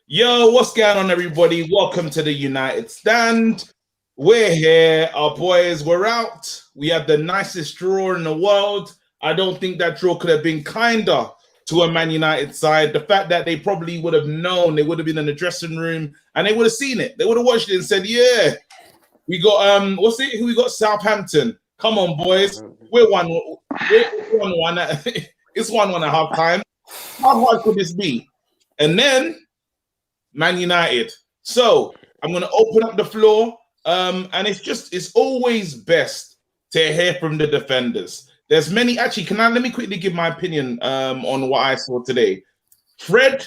Yo, what's going on, everybody? Welcome to the United Stand. We're here. Our boys were out. We had the nicest draw in the world. I don't think that draw could have been kinder to a Man United side. The fact that they probably would have known, they would have been in the dressing room and they would have seen it. They would have watched it and said, yeah, we got, what's it? Who we got? Southampton. Come on, boys. We're 1-1. It's 1-1 at half time. How hard could this be? And then Man United. So I'm going to open up the floor, and it's always best to hear from the defenders. There's many. Actually, let me quickly give my opinion on what I saw today. Fred,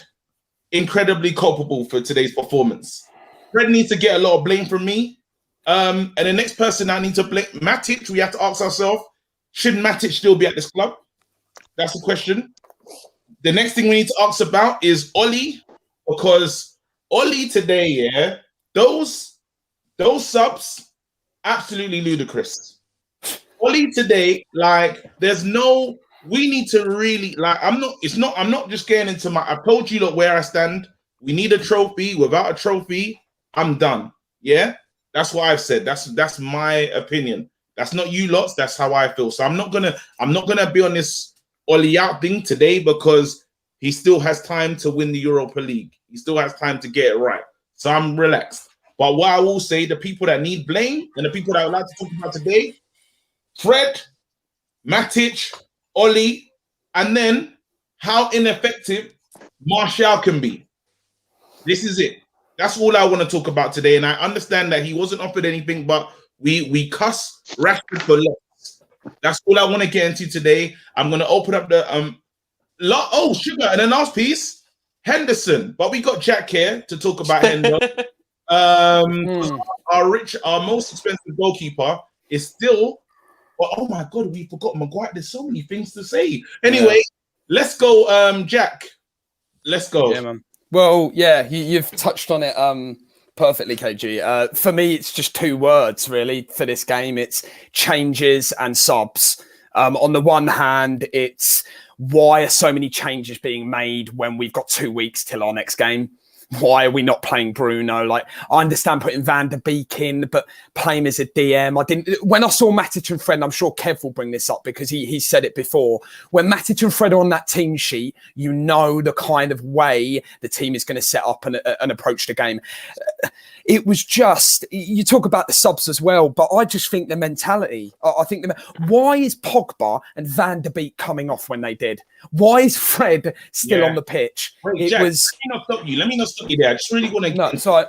incredibly culpable for today's performance. Fred needs to get a lot of blame from me. And the next person I need to blame, Matic. We have to ask ourselves: should Matic still be at this club? That's the question. The next thing we need to ask about is Oli, because Oli today, yeah, those subs, absolutely ludicrous. Oli today, like, we need to really, like, I'm not just getting into I told you, look, where I stand. We need a trophy. Without a trophy, I'm done. Yeah, that's what I've said. That's my opinion. That's not you lots. That's how I feel. So I'm not gonna be on this Oli out thing today because he still has time to win the Europa League. He still has time to get it right. So I'm relaxed. But what I will say, the people that need blame and the people that I would like to talk about today, Fred, Matic, Oli, and then how ineffective Martial can be. This is it. That's all I want to talk about today. And I understand that he wasn't offered anything, but we cuss Rashford for less. That's all I want to get into today. I'm going to open up the sugar, and the last piece, Henderson. But we got Jack here to talk about Henderson. Our most expensive goalkeeper is still. Oh my God, we forgot Maguire. There's so many things to say. Anyway, let's go, Jack. Let's go. Yeah, man. Well, yeah, you've touched on it perfectly, KG. For me, it's just two words really for this game. It's changes and subs. On the one hand, it's why are so many changes being made when we've got 2 weeks till our next game? Why are we not playing Bruno? Like, I understand putting Van der Beek in, but playing him as a DM. When I saw Matic and Fred, I'm sure Kev will bring this up because he said it before. When Matic and Fred are on that team sheet, you know the kind of way the team is going to set up and approach the game. It was just, you talk about the subs as well, but I just think the mentality, why is Pogba and Van der Beek coming off when they did? Why is Fred still on the pitch? Wait, Jack, let me not stop you. Let me not stop you there. I just really want to. No, sorry.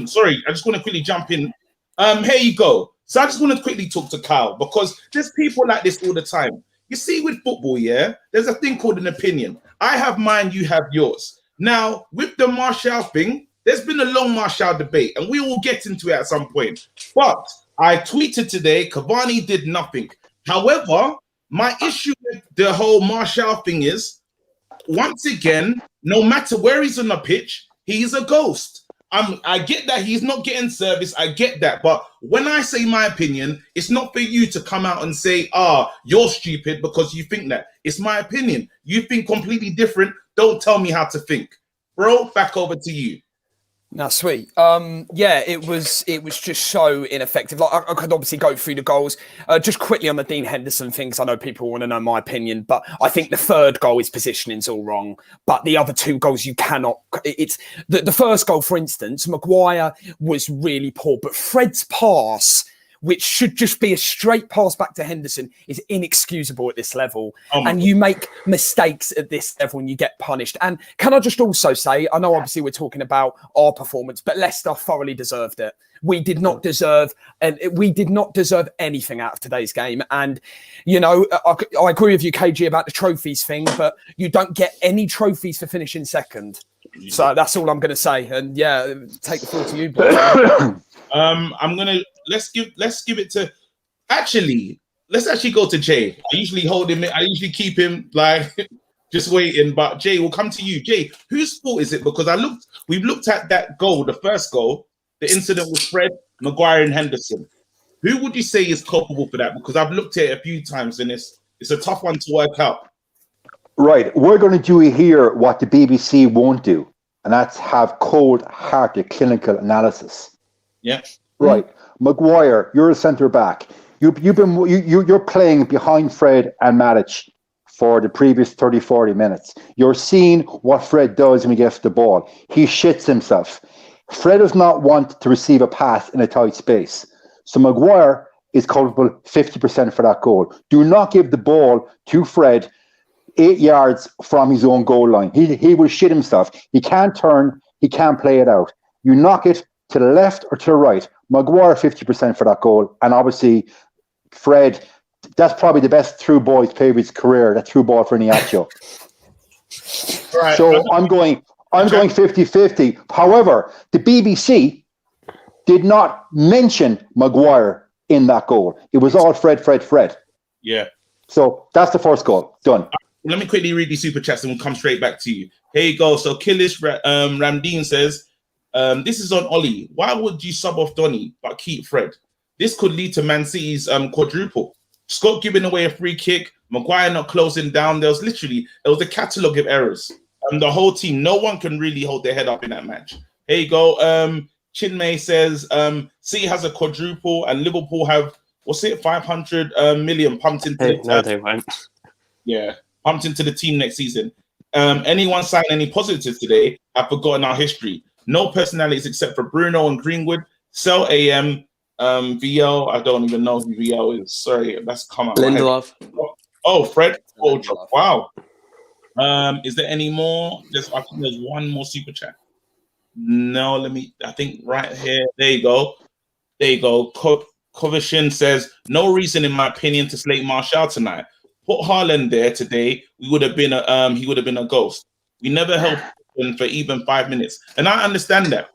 Sorry, I just want to quickly jump in. Here you go. So I just want to quickly talk to Kyle because there's people like this all the time. You see, with football, yeah, there's a thing called an opinion. I have mine, you have yours. Now, with the Martial thing, there's been a long Martial debate, and we will get into it at some point. But I tweeted today, Cavani did nothing. However, my issue with the whole Martial thing is, once again, no matter where he's on the pitch, he's a ghost. I get that he's not getting service. I get that. But when I say my opinion, it's not for you to come out and say, you're stupid because you think that. It's my opinion. You think completely different. Don't tell me how to think. Bro, back over to you. No, sweet. Yeah, it was just so ineffective. Like I could obviously go through the goals. Just quickly on the Dean Henderson thing, because I know people want to know my opinion, but I think the third goal, his positioning's all wrong. But the other two goals, you cannot. It's the first goal, for instance, Maguire was really poor, but Fred's pass, which should just be a straight pass back to Henderson, is inexcusable at this level. And you make mistakes at this level and you get punished. And can I just also say, I know obviously we're talking about our performance, but Leicester thoroughly deserved it. We did not deserve anything out of today's game. And, you know, I agree with you, KG, about the trophies thing, but you don't get any trophies for finishing second. So that's all I'm going to say. And yeah, take the floor to you, boys. Let's give it to. Let's actually go to Jay. I usually hold him. I usually keep him like just waiting. But Jay, we'll come to you. Jay, whose fault is it? Because we've looked at that goal, the first goal, the incident with Fred, Maguire, and Henderson. Who would you say is culpable for that? Because I've looked at it a few times and it's a tough one to work out. Right. We're going to do here what the BBC won't do. and that's have cold-hearted clinical analysis. Yeah. Right. Maguire, you're a centre-back. You're playing behind Fred and Matic for the previous 30, 40 minutes. You're seeing what Fred does when he gets the ball. He shits himself. Fred does not want to receive a pass in a tight space. So Maguire is culpable 50% for that goal. Do not give the ball to Fred 8 yards from his own goal line. He will shit himself. He can't turn. He can't play it out. You knock it to the left or to the right. Maguire 50% for that goal. And obviously, Fred, that's probably the best through ball he's played his career, that through ball for Iniacho. Right. So I'm going 50-50. However, the BBC did not mention Maguire in that goal. It was all Fred. Yeah. So that's the first goal. Done. Let me quickly read these super chats and we'll come straight back to you. Here you go. So Killish Ramdeen says, this is on Ollie. Why would you sub off Donny but keep Fred? This could lead to Man City's quadruple. Scott giving away a free kick, Maguire not closing down. There was a catalogue of errors. The whole team, no one can really hold their head up in that match. Here you go. Chinmay says, City has a quadruple and Liverpool have, 500 million pumped into No, they won't. Yeah, pumped into the team next season. Anyone sign any positives today? I've forgotten our history. No personalities except for Bruno and Greenwood. Sell AM, VL. I don't even know who VL is. Sorry, that's come out. Lindelof. Oh, Fred. Oh, wow. Is there any more? I think there's one more super chat. No, I think right here. There you go. Covishin says, no reason, in my opinion, to slate Martial tonight. Put Haaland there today, he would have been a ghost. We never held him for even 5 minutes. And I understand that.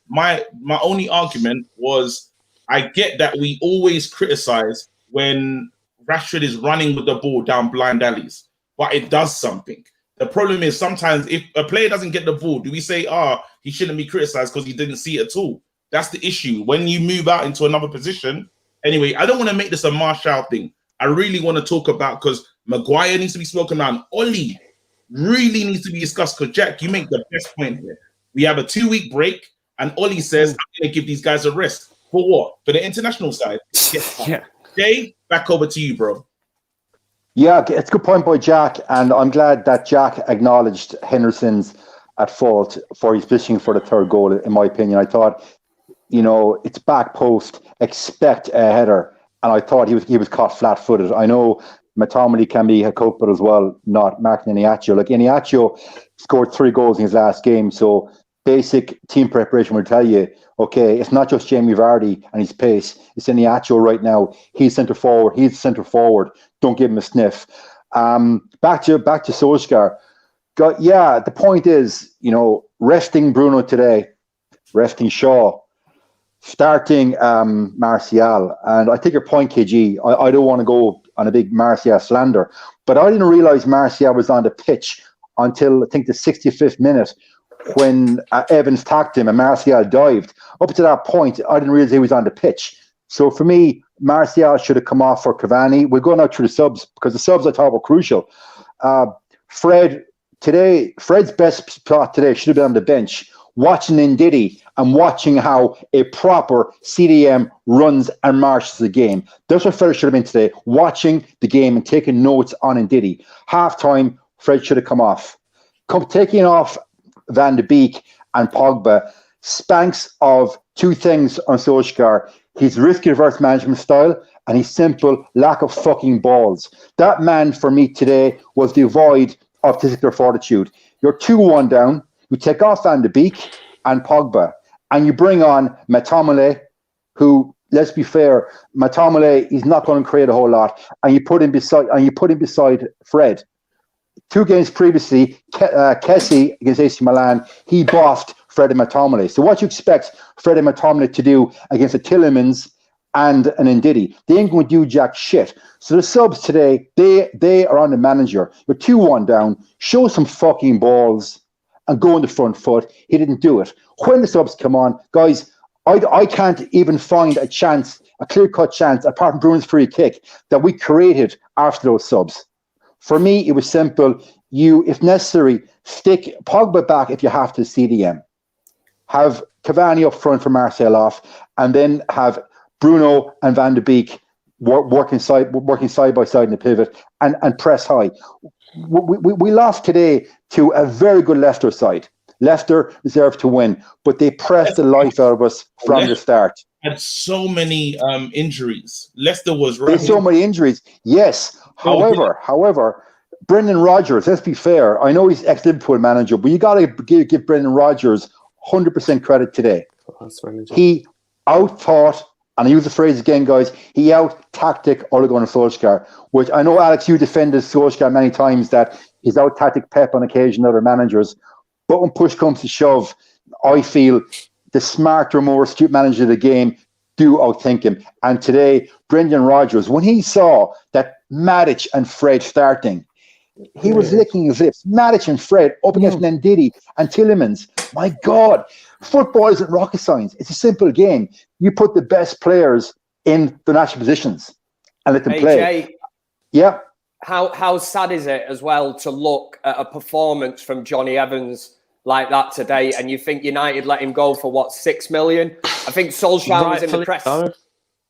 My only argument was, I get that we always criticize when Rashford is running with the ball down blind alleys, but it does something. The problem is sometimes if a player doesn't get the ball, do we say, he shouldn't be criticized because he didn't see it at all? That's the issue. When you move out into another position. Anyway, I don't want to make this a Martial thing. I really want to talk about, because Maguire needs to be spoken about. Ollie really needs to be discussed, because Jack, you make the best point here. We have a 2-week break, and Ollie says, I'm going to give these guys a rest. For what? For the international side? Yeah. Jay, back over to you, bro. Yeah, it's a good point by Jack, and I'm glad that Jack acknowledged Henderson's at fault for his fishing for the third goal, in my opinion. I thought, it's back post, expect a header, and I thought he was caught flat-footed. I know McTominay can be a culprit as well, not marking Iniacho. Like, Iniacho scored 3 goals in his last game, so basic team preparation will tell you, okay, it's not just Jamie Vardy and his pace, it's Iniacho right now. He's centre forward. Don't give him a sniff. Back to Solskjaer. The point is, resting Bruno today, resting Shaw, starting Martial. And I take your point, KG. I don't want to go on a big Martial slander, but I didn't realise Martial was on the pitch until I think the 65th minute when Evans tacked him and Martial dived. Up to that point, I didn't realise he was on the pitch. So for me, Martial should have come off for Cavani. We're going out through the subs, because the subs I thought were crucial. Fred's best spot today should have been on the bench, watching Ndidi and watching how a proper CDM runs and marches the game. That's what Fred should have been today, watching the game and taking notes on Ndidi. Half-time, Fred should have come off. Taking off Van de Beek and Pogba spanks of 2 things on Solskjaer: his risk-averse management style and his simple lack of fucking balls. That man, for me today, was devoid of tactical fortitude. You're 2-1 down, you take off Van de Beek and Pogba, and you bring on McTominay, who, let's be fair, McTominay is not going to create a whole lot, and you put him beside Fred. 2 games previously, Kessie against AC Milan, he bossed Fred and McTominay. So what you expect Fred and McTominay to do against a Tielemans and an Ndidi? They ain't going to do jack shit. So the subs today, they are on the manager. You're 2-1 down, show some fucking balls and go on the front foot. He didn't do it. When the subs come on, guys, I can't even find a clear-cut chance, apart from Bruno's free kick, that we created after those subs. For me, it was simple. you, if necessary, stick Pogba back if you have to CDM. Have Cavani up front for Marcel off, and then have Bruno and Van de Beek working side by side in the pivot and press high. We lost today to a very good Leicester side. Leicester deserved to win, but they pressed the life out of us from the start. Had so many injuries. Leicester was right. So many injuries. Yes. However, Brendan Rodgers, let's be fair. I know he's ex-Liverpool manager, but you got to give Brendan Rodgers 100% credit today. He out-thought, and I use the phrase again, guys, he out-tactic Ole Gunnar Solskjaer, which I know, Alex, you defended Solskjaer many times that he's out-tactic Pep on occasion, other managers. But when push comes to shove, I feel the smarter, more astute manager of the game do outthink him. And today, Brendan Rodgers, when he saw that Matic and Fred starting, he was licking his lips. Matic and Fred up against Ndidi and Tielemans. My God, football isn't rocket science. It's a simple game. You put the best players in the natural positions and let them play. Jay, yeah. How sad is it as well to look at a performance from Johnny Evans like that today, and you think United let him go for what, 6 million? I think Solskjaer was in the press.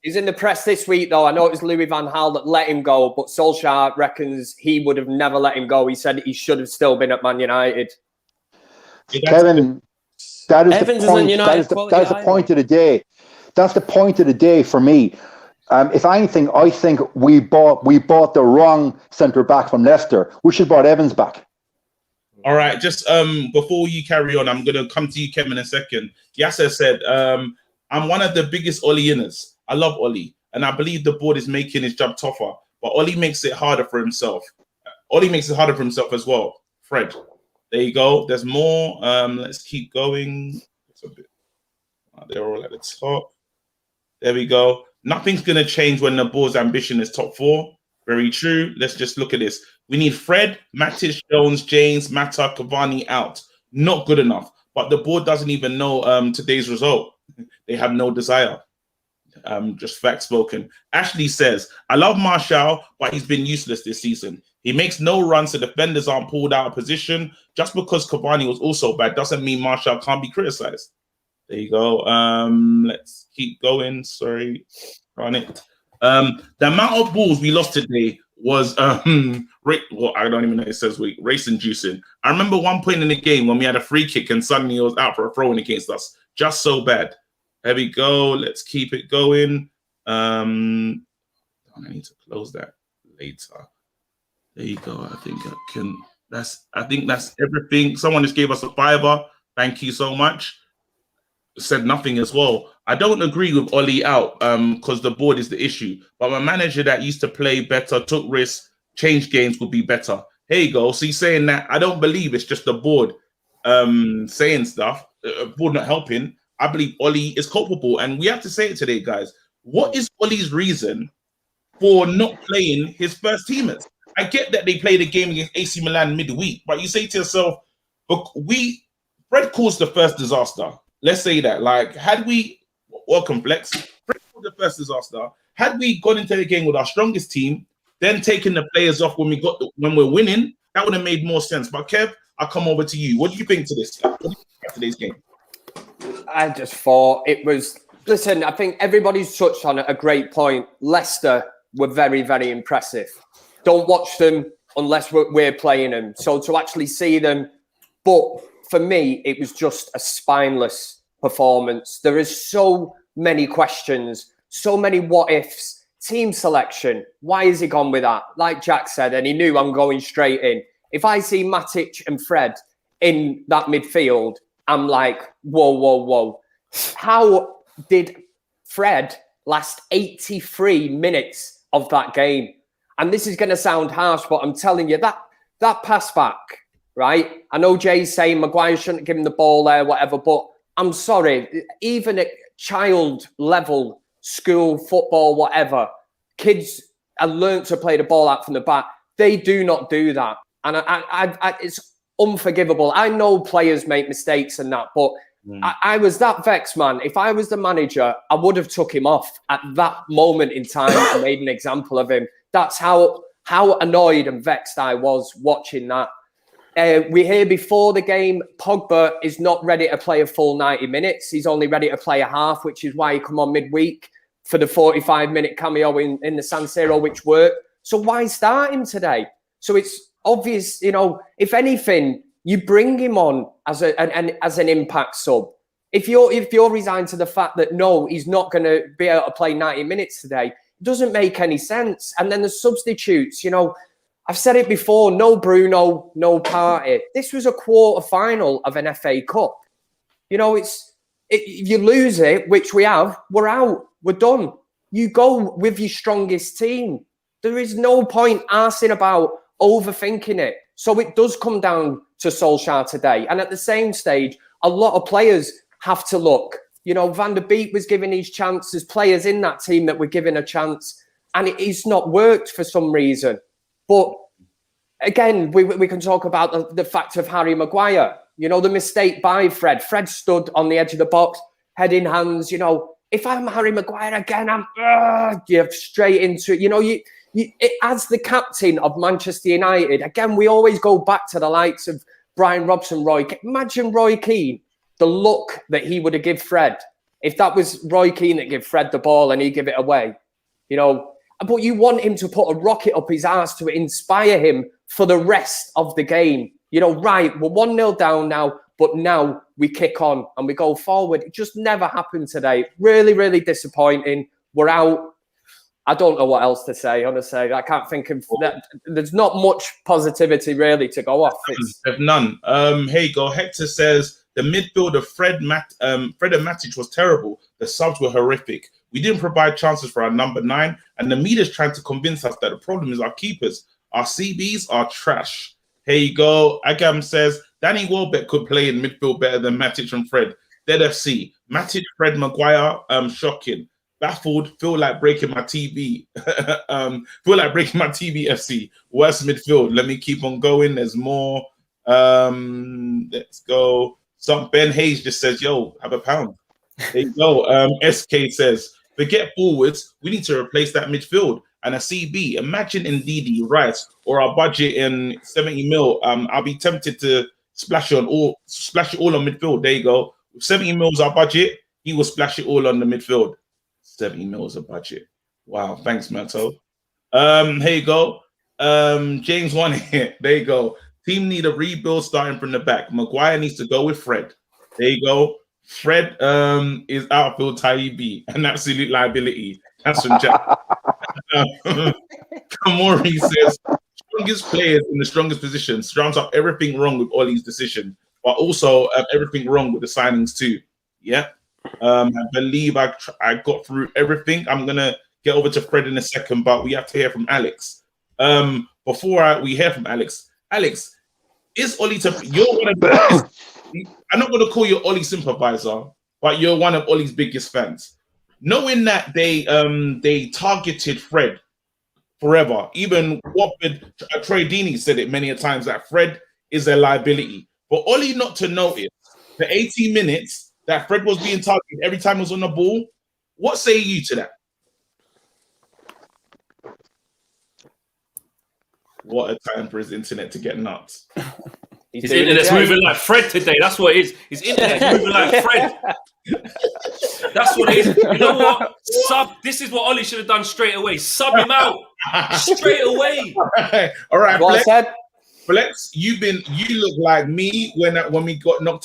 He's in the press this week, though. I know it was Louis van Gaal that let him go, but Solskjaer reckons he would have never let him go. He said he should have still been at Man United. Kevin, that is the point. That is the point of the day. That's the point of the day for me. If anything, I think we bought the wrong centre back from Leicester. We should have brought Evans back. All right, just before you carry on, I'm going to come to you, Kevin, in a second. Yasser said, I'm one of the biggest Ole-inners. I love Ole, and I believe the board is making his job tougher, but Ole makes it harder for himself. Ole makes it harder for himself as well. Fred, there you go. There's more. Let's keep going. It's a bit. They're all at the top. There we go. Nothing's going to change when the board's ambition is top 4. Very true. Let's just look at this. We need Fred, Matic, Jones, James, Mata, Cavani out. Not good enough. But the board doesn't even know today's result. They have no desire. Just fact spoken. Ashley says, I love Martial, but he's been useless this season. He makes no runs, so defenders aren't pulled out of position. Just because Cavani was also bad doesn't mean Martial can't be criticized. There you go. Let's keep going. Sorry. Run it. The amount of balls we lost today was I don't even know it says race inducing. I remember one point in the game when we had a free kick and suddenly it was out for a throw in against us. Just so bad. There we go. Let's keep it going. I need to close that later. There you go. I think that's everything. Someone just gave us a $5. Thank you so much. Said nothing as well. I don't agree with Ole out because the board is the issue. But my manager that used to play better, took risks, changed games would be better. Here you go. So he's saying that I don't believe it's just the board saying stuff. Board not helping. I believe Ole is culpable, and we have to say it today, guys. What is Ole's reason for not playing his first teamers? I get that they played a game against AC Milan midweek, but you say to yourself, look, Fred caused the first disaster. Let's say that. Like, had we, welcome Flex, Fred caused the first disaster. Had we gone into the game with our strongest team, then taking the players off when we're winning, that would have made more sense. But Kev, I'll come over to you. What do you think to this? What do you think about today's game? I just thought it was... Listen, I think everybody's touched on a great point. Leicester were very, very impressive. Don't watch them unless we're playing them. So to actually see them... But for me, it was just a spineless performance. There is so many questions, so many what-ifs. Team selection, why has he gone with that? Like Jack said, and he knew I'm going straight in. If I see Matic and Fred in that midfield, I'm like, whoa, whoa, whoa. How did Fred last 83 minutes of that game? And this is going to sound harsh, but I'm telling you, that pass back, right? I know Jay's saying Maguire shouldn't give him the ball there, whatever, but I'm sorry, even at child level, school, football, whatever, kids are learned to play the ball out from the back. They do not do that. And it's unforgivable. I know players make mistakes and that, but I was that vexed, man. If I was the manager, I would have took him off at that moment in time and made an example of him. That's how annoyed and vexed I was watching that. we hear before the game, Pogba is not ready to play a full 90 minutes. He's only ready to play a half, which is why he come on midweek for the 45-minute cameo in the San Siro, which worked. So why start him today? So it's obvious, if anything, you bring him on as an impact sub. If you're resigned to the fact that no, he's not going to be able to play 90 minutes today, it doesn't make any sense. And then the substitutes, I've said it before, no Bruno, no Partey. This was a quarter final of an FA Cup. If you lose it, which we have, we're out, we're done. You go with your strongest team. There is no point arsing about overthinking it. So it does come down to Solskjaer today. And at the same stage, a lot of players have to look. Van der Beek was given his chance. There's players in that team that were given a chance, and it's not worked for some reason. But again, we can talk about the fact of Harry Maguire. The mistake by Fred. Fred stood on the edge of the box, head in hands. If I'm Harry Maguire again, I'm straight into it. As the captain of Manchester United, again, we always go back to the likes of Brian Robson, Imagine Roy Keane, the look that he would have given Fred. If that was Roy Keane that gave Fred the ball and he give it away, But you want him to put a rocket up his arse to inspire him for the rest of the game. Right, we're 1-0 down now, but now we kick on and we go forward. It just never happened today. Really, really disappointing. We're out. I don't know what else to say, honestly. I can't think of that. There's not much positivity really to go off. There's none. Here you go. Hector says the midfield of Fred and Matic was terrible. The subs were horrific. We didn't provide chances for our number 9, and the media's trying to convince us that the problem is our keepers. Our CBs are trash. Here you go. Agam says Danny Welbeck could play in midfield better than Matic and Fred. Dead FC. Matic, Fred, Maguire. Shocking. Baffled. Feel like breaking my TV. Feel like breaking my TV. FC. Worst midfield. Let me keep on going. There's more. Let's go. Ben Hayes just says, "Yo, have a pound." There you go. SK says, "Forget forwards. We need to replace that midfield and a CB. Imagine Ndidi, Rice, or our budget in 70 mil. I'll be tempted to splash it all on midfield. There you go. 70 mils our budget. He will splash it all on the midfield. 70 mils a budget. Wow. Thanks, Mato. Here you go. James one here. There you go. Team need a rebuild starting from the back. Maguire needs to go with Fred. There you go. Fred is outfield Taibbi, an absolute liability. That's from Jack. Kamori says, strongest players in the strongest position rounds up everything wrong with Ollie's decision, but also everything wrong with the signings too. Yeah. I believe I got through everything. I'm going to get over to Fred in a second, but we have to hear from Alex. Before we hear from Alex, is Ollie you're one of I'm not going to call you Ollie sympathizer, but you're one of Ollie's biggest fans. Knowing that they targeted Fred forever, even Watford, Troy Deeney said it many a times that Fred is a liability. For Ollie not to notice the 18 minutes that Fred was being targeted every time he was on the ball, what say you to that? What a time for his internet to get nuts. His internet's moving like Fred today. That's what it is. His internet's moving like Fred. That's what it is. You know what? This is what Ollie should have done straight away. Sub him out straight away. All right. Well said. Flex, you look like me when we got not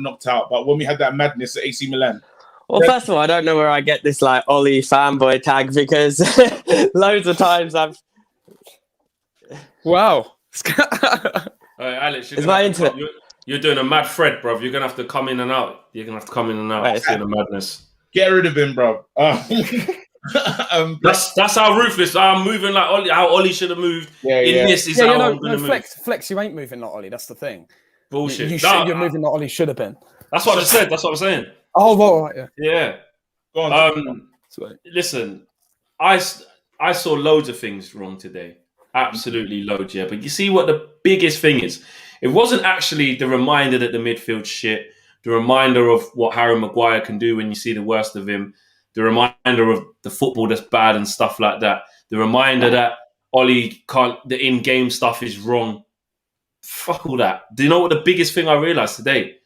knocked out, but when we had that madness at AC Milan. Well, first of all, I don't know where I get this like Ollie fanboy tag because loads of times I've. Wow. Alex, it's my internet. You're doing a mad Fred, bro. You're gonna have to come in and out. You're gonna have to come in and out. Right. It's doing a madness. Get rid of him, bro. That's how ruthless. I'm moving like Ollie. How Ollie should have moved. This is how I'm gonna move. Flex, you ain't moving like Ollie. That's the thing. Bullshit. You're moving like Ollie should have been. That's what I said. That's what I'm saying. Oh, well, right, yeah. Yeah. Go on. Listen, I saw loads of things wrong today. Absolutely loads, yeah. But you see what the biggest thing is? It wasn't actually the reminder that the midfield shit, the reminder of what Harry Maguire can do when you see the worst of him, the reminder of the football that's bad and stuff like that, the reminder that Ollie can't, the in-game stuff is wrong. fuck all that. Do you know what the biggest thing I realised today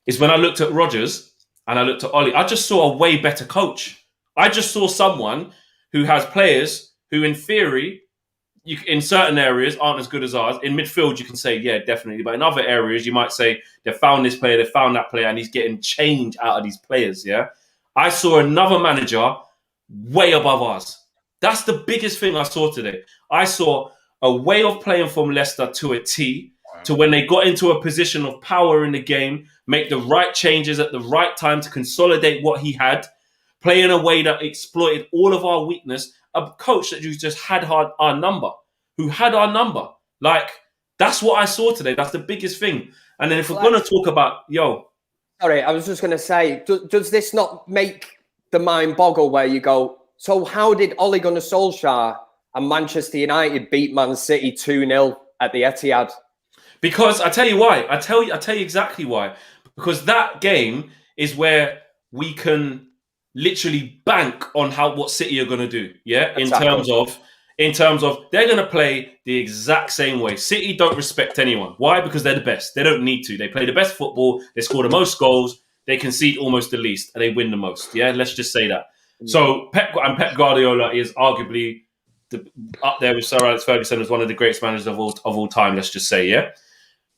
is when I looked at Rodgers and I looked at Ollie, I just saw a way better coach. I just saw someone who has players who, in theory, in certain areas aren't as good as ours. In midfield, you can say, yeah, definitely. But in other areas, you might say they found this player, they found that player, and he's getting change out of these players, yeah? I saw another manager way above ours. That's the biggest thing I saw today. I saw a way of playing from Leicester to a T, to when they got into a position of power in the game, make the right changes at the right time to consolidate what he had, play in a way that exploited all of our weakness. A coach that just had our number, who had our number. Like, that's what I saw today. That's the biggest thing. And then if we're going to talk about, Sorry, I was just going to say, does this not make the mind boggle where you go, so how did Ole Gunnar Solskjaer and Manchester United beat Man City 2-0 at the Etihad? Because I tell you why. I tell you exactly why. Because that game is where we can literally bank on what City are going to do. Yeah, exactly. in terms of they're going to play the exact same way. City don't respect anyone. Why? Because they're the best. They don't need to. They play the best football. They score the most goals. They concede almost the least, and they win the most. Yeah, let's just say that. So Pep Guardiola is arguably up there with Sir Alex Ferguson as one of the greatest managers of all time. Let's just say, yeah.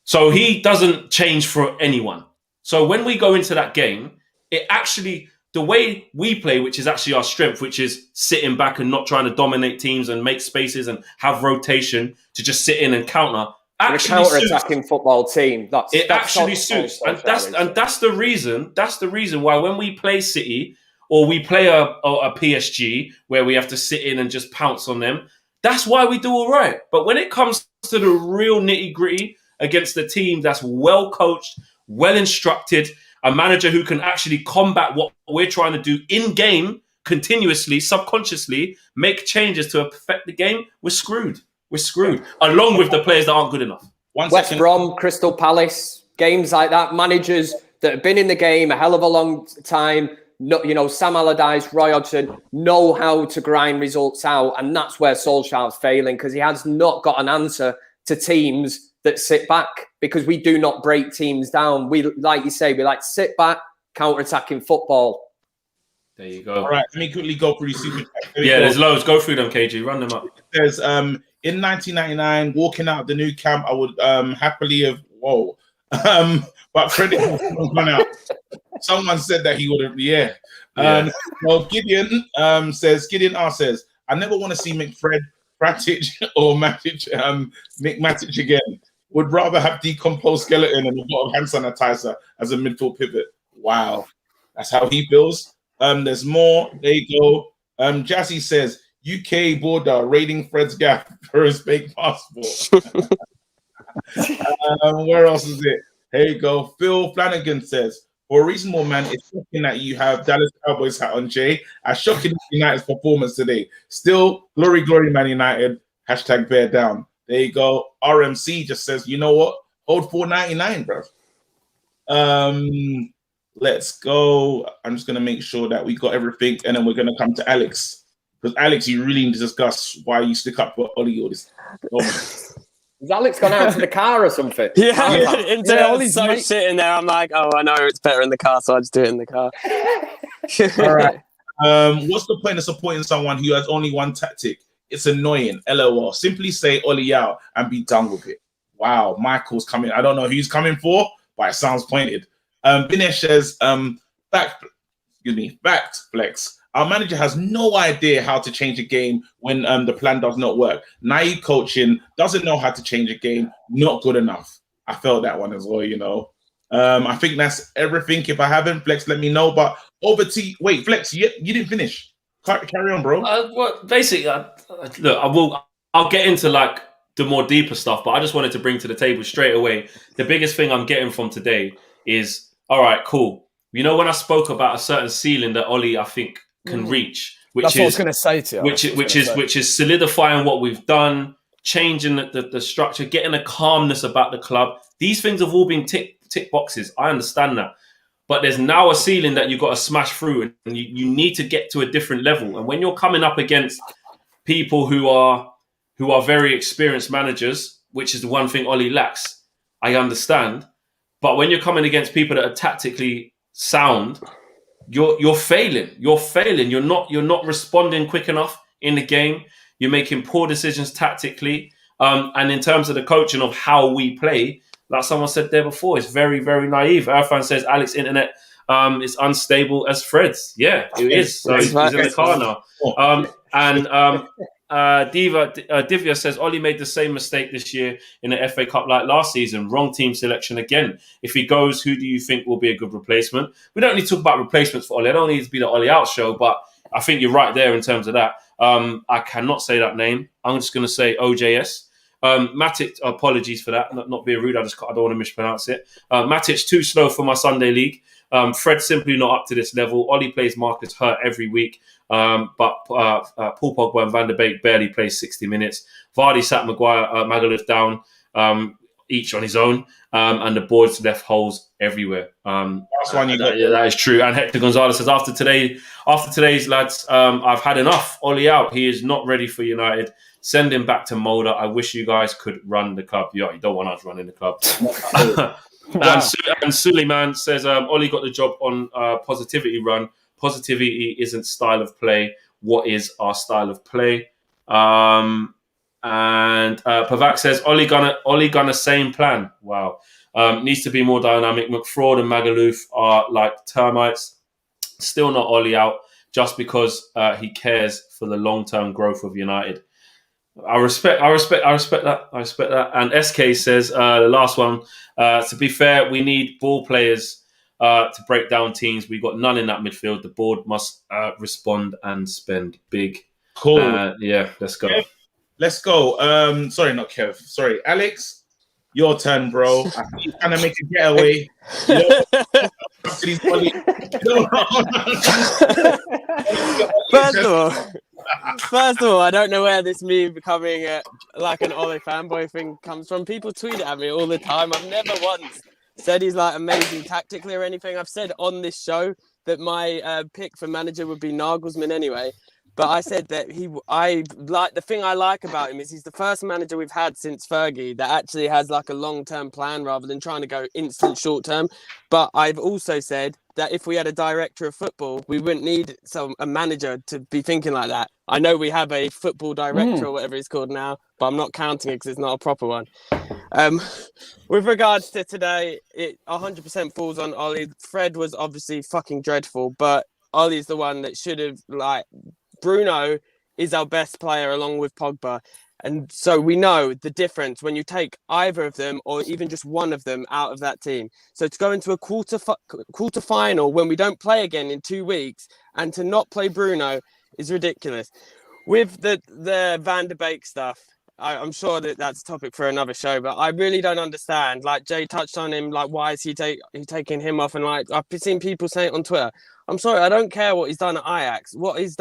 So he doesn't change for anyone. So when we go into that game, it actually, the way we play, which is actually our strength, which is sitting back and not trying to dominate teams and make spaces and have rotation to just sit in and counter. Actually, a counter-attacking football team. That's actually suits, and that's the reason. That's the reason why when we play City or we play a PSG where we have to sit in and just pounce on them, that's why we do all right. But when it comes to the real nitty-gritty against a team that's well coached, well instructed, a manager who can actually combat what we're trying to do in game continuously, subconsciously, make changes to affect the game, we're screwed. We're screwed, along with the players that aren't good enough. West Brom, Crystal Palace, games like that, managers that have been in the game a hell of a long time, Sam Allardyce, Roy Hodgson, know how to grind results out. And that's where Solskjaer's failing, because he has not got an answer to teams that sit back, because we do not break teams down. We, like you say, we like to sit back, counter-attacking football. There you go. All right, let me quickly go through super chat. There's loads. Go through them, KG. Run them up. There's in 1999, walking out of the new camp, I would happily have but credit run out. Someone said that he would have, Well, Gideon says, I never want to see McFred, Pratic, or Mick Matic again. Would rather have decomposed skeleton and a bottle of hand sanitizer as a midfield pivot. Wow, that's how he feels. There's more. There you go. Jazzy says, UK border raiding Fred's gap for his fake passport. Where else is it? Here you go. Phil Flanagan says, for a reasonable man, it's shocking that you have Dallas Cowboys hat on, Jay. As shocking as United's performance today. Still, glory, glory, Man United. # bear down. There you go. RMC just says, you know what? Hold $4.99, bro. Let's go. I'm just going to make sure that we got everything, and then we're going to come to Alex. Because, Alex, you really need to discuss why you stick up for Ollie all this. Has Alex gone out to the car or something? Ollie's sitting there. I'm like, I know it's better in the car, so I just do it in the car. All right. What's the point of supporting someone who has only one tactic? It's annoying. LOL. Simply say Ollie out and be done with it. Wow. Michael's coming. I don't know who he's coming for, but it sounds pointed. Binesh says, fact flex. Our manager has no idea how to change a game when the plan does not work. Naive coaching, doesn't know how to change a game, not good enough. I felt that one as well, I think that's everything. If I haven't, Flex, let me know. But over to wait, Flex, you didn't finish. Carry on, bro. Well, basically, look, I'll get into like the more deeper stuff, but I just wanted to bring to the table straight away. The biggest thing I'm getting from today is, all right, cool. When I spoke about a certain ceiling that Ollie, I think, can reach, That's what I was going to say to you. Which is solidifying what we've done, changing the structure, getting a calmness about the club. These things have all been tick boxes. I understand that. But there's now a ceiling that you've got to smash through, and you need to get to a different level. And when you're coming up against people who are very experienced managers, which is the one thing Ollie lacks. I understand. But when you're coming against people that are tactically sound, you're failing. You're failing. You're not responding quick enough in the game. You're making poor decisions tactically. And in terms of the coaching of how we play, like someone said there before, it's very, very naive. Irfan says Alex internet is unstable as Fred's. Yeah, it is. So he's in the car now. Divya says Ollie made the same mistake this year in the FA Cup like last season. Wrong team selection again. If he goes, who do you think will be a good replacement? We don't need to talk about replacements for Ollie. I don't need to be the Ollie out show, but I think you're right there in terms of that. I cannot say that name. I'm just going to say OJS. Matic, apologies for that. Not being rude. I don't want to mispronounce it. Matic too slow for my Sunday league. Fred simply not up to this level. Ollie plays Marcus hurt every week. But Paul Pogba and Van der Beek barely play 60 minutes. Vardy sat Magaluf down, each on his own, and the boards left holes everywhere. That's one that is true. And Hector Gonzalez says, after today's lads, I've had enough. Ollie out. He is not ready for United. Send him back to Mulder. I wish you guys could run the club. Yeah, you don't want us running the club. And Suleiman says, Ollie got the job on positivity run. Positivity isn't style of play. What is our style of play? And Pavak says, Ollie gonna same plan. Wow. Needs to be more dynamic. McFraud and Magaluf are like termites. Still not Ollie out just because he cares for the long-term growth of United. I respect that. And SK says, the last one, to be fair, we need ball players to break down teams. We've got none in that midfield. The board must respond and spend big. Cool. Yeah, let's go. Kev, let's go. Sorry, not Kev. Sorry, Alex, your turn, bro. I think you're trying to make a getaway. First of all, I don't know where this me becoming like an Ollie fanboy thing comes from. People tweet at me all the time. I've never once said he's like amazing tactically or anything. I've said on this show that my pick for manager would be Nagelsmann anyway. But I said that the thing I like about him is he's the first manager we've had since Fergie that actually has like a long-term plan rather than trying to go instant short-term. But I've also said that if we had a director of football, we wouldn't need a manager to be thinking like that. I know we have a football director or whatever it's called now, but I'm not counting it because it's not a proper one. With regards to today, it 100% falls on Ollie. Fred was obviously fucking dreadful, but Ollie's the one that should have, like, Bruno is our best player along with Pogba. And so we know the difference when you take either of them or even just one of them out of that team. So to go into a quarter final when we don't play again in 2 weeks and to not play Bruno is ridiculous. With the Van der Beek stuff, I'm sure that that's a topic for another show, but I really don't understand. Like Jay touched on him, like why is he taking him off? And like I've seen people say it on Twitter. I'm sorry, I don't care what he's done at Ajax. What has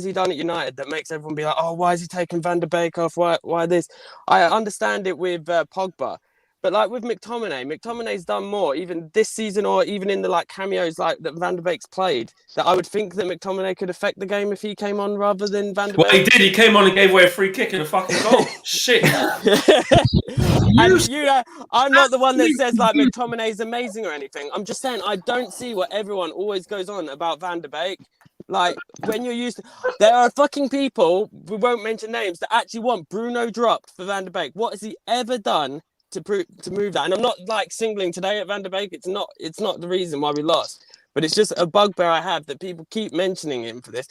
he done at United that makes everyone be like, oh, why is he taking Van der Beek off? Why this? I understand it with Pogba, but like with McTominay's done more, even this season or even in the like cameos like that Van der Beek's played. That I would think that McTominay could affect the game if he came on rather than Van der Beek. Well, he did. He came on and gave away a free kick and a fucking goal. Shit. And I'm not the one that says like McTominay's amazing or anything. I'm just saying I don't see what everyone always goes on about Van der Beek. Like when you're used to, there are fucking people, we won't mention names, that actually want Bruno dropped for Van der Beek. What has he ever done to move that? And I'm not like singling today at Van der Beek. It's not the reason why we lost. But it's just a bugbear I have that people keep mentioning him for this.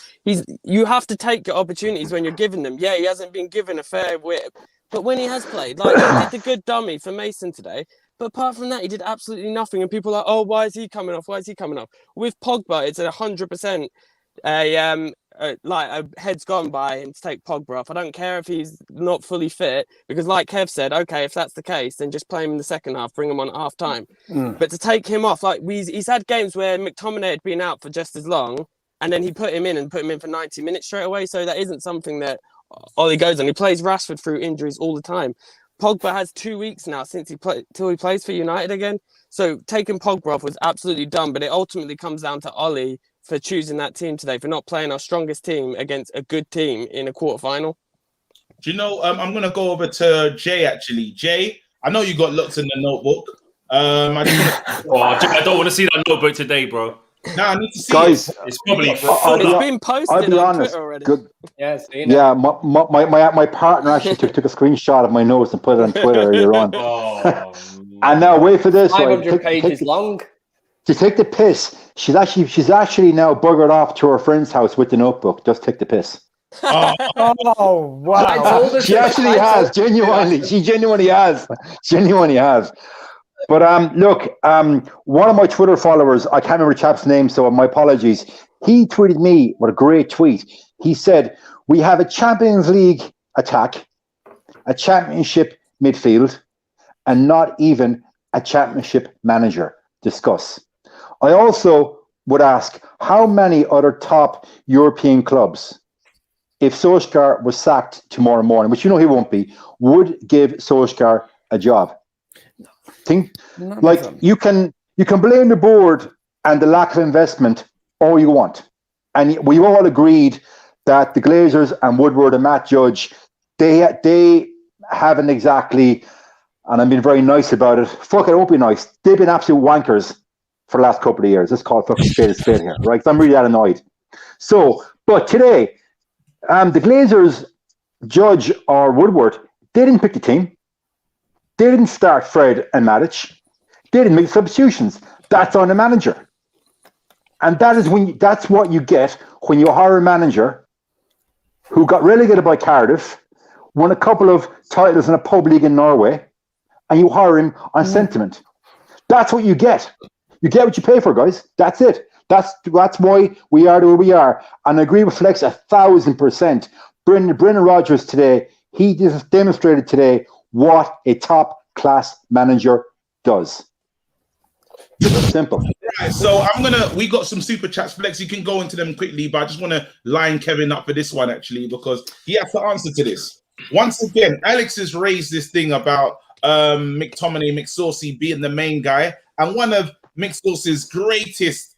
You have to take your opportunities when you're given them. Yeah, he hasn't been given a fair whip. But when he has played, like he did the good dummy for Mason today. But apart from that, he did absolutely nothing. And people are like, oh, why is he coming off? Why is he coming off? With Pogba, it's 100% like a head's gone by him to take Pogba off. I don't care if he's not fully fit because like Kev said, okay, if that's the case, then just play him in the second half, bring him on at half time. But to take him off, like he's had games where McTominay had been out for just as long and then he put him in for 90 minutes straight away. So that isn't something that Ollie goes on. He plays Rashford through injuries all the time. Pogba has 2 weeks now till he plays for United again. So taking Pogba off was absolutely dumb, but it ultimately comes down to Ollie for choosing that team today, for not playing our strongest team against a good team in a quarterfinal. Do you know? I'm gonna go over to Jay. Actually, Jay, I know you got lots in the notebook. I just I don't want to see that notebook today, bro. I need to see Guys, it. It's probably It's full. been posted I'll be on honest. Twitter already. Good. Yeah, Yeah, my partner actually took a screenshot of my notes and put it on Twitter earlier on. Oh, And now wait for this. 500 pages long. To take the piss, she's actually now buggered off to her friend's house with the notebook. Just take the piss. Oh I wow! told her She to- actually I has, told- genuinely. She genuinely has. But look, one of my Twitter followers, I can't remember the chap's name, so my apologies. He tweeted me with a great tweet. He said, "We have a Champions League attack, a championship midfield, and not even a championship manager. Discuss." I also would ask, how many other top European clubs, if Solskjaer was sacked tomorrow morning, which you know he won't be, would give Solskjaer a job? Think like you can blame the board and the lack of investment all you want, and we all agreed that the Glazers and Woodward and Matt Judge, they haven't exactly, and I'm being very nice about it. Fuck it, won't be nice. They've been absolute wankers for the last couple of years. Let's call it fucking spade a spade here, right? 'Cause I'm really that annoyed. So, but today, the Glazers, Judge or Woodward, they didn't pick the team. They didn't start Fred and Matic. They didn't make substitutions. That's on the manager. And that's what you get when you hire a manager who got relegated by Cardiff, won a couple of titles in a pub league in Norway, and you hire him on sentiment. That's what you get. You get what you pay for, guys. That's it. That's why we are the way we are. And I agree with Flex 1,000%. Brendan Rodgers today, he just demonstrated today what a top-class manager does. Simple. Right, so we got some super chats. Flex, you can go into them quickly, but I just want to line Kevin up for this one, actually, because he has to answer to this. Once again, Alex has raised this thing about McTominay, McSaucy being the main guy, and one of McSaucy's greatest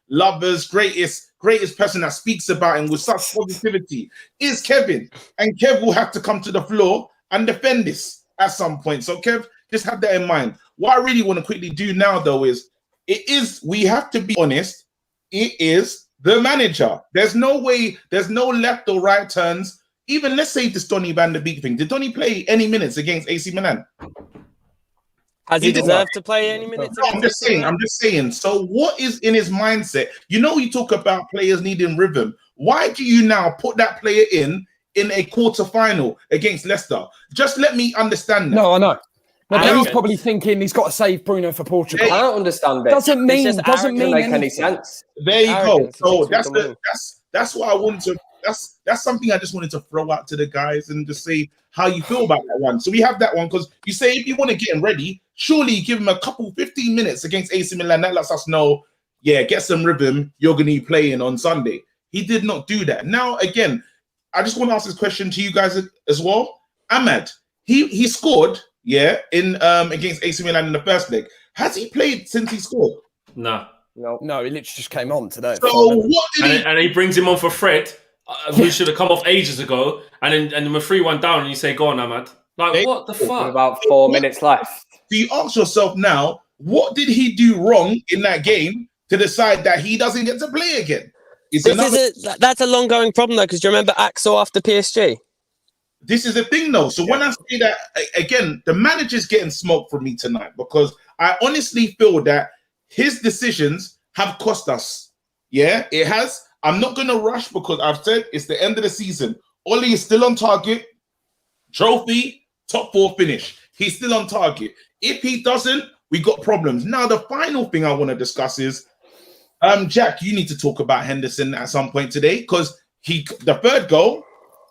lovers, greatest person that speaks about him with such positivity is Kevin. And Kev will have to come to the floor and defend this at some point. So Kev, just have that in mind. What I really want to quickly do now, though, we have to be honest, it is the manager. There's no way, there's no left or right turns. Even let's say this Donny van der Beek thing. Did Donny play any minutes against AC Milan? Has he deserved to play any minutes? No, I'm just saying. So what is in his mindset? You know, you talk about players needing rhythm. Why do you now put that player in a quarter-final against Leicester? Just let me understand that. No, I know. No, but he's Arrogance. probably thinking he's got to save Bruno for Portugal. I don't understand it. Doesn't mean Doesn't make any anything. sense. There you go. Arrogance So is that's what I wanted to. That's something I just wanted to throw out to the guys and just see how you feel about that one. So we have that one because you say if you want to get him ready, surely give him a couple 15 minutes against AC Milan. That lets us know, yeah, get some rhythm. You're going to be playing on Sunday. He did not do that. Now again, I just want to ask this question to you guys as well. Ahmad, he scored, yeah, in against AC Milan in the first leg. Has he played since he scored? No. No, he literally just came on today. So what did And he brings him on for Fred, who should have come off ages ago, and then we're 3-1 down, and you say, "Go on, Ahmad." Like, what the With fuck? about 4 minutes left. Do you ask yourself now, what did he do wrong in that game to decide that he doesn't get to play again? That's a long-going problem, though, because do you remember Axel after PSG? This is the thing, though. So when I say that, again, the manager's getting smoked from me tonight because I honestly feel that his decisions have cost us. Yeah, it has. I'm not going to rush because I've said it's the end of the season. Oli is still on target. Trophy, top 4 finish. He's still on target. If he doesn't, we got problems. Now, the final thing I want to discuss is, Jack, you need to talk about Henderson at some point today because the third goal,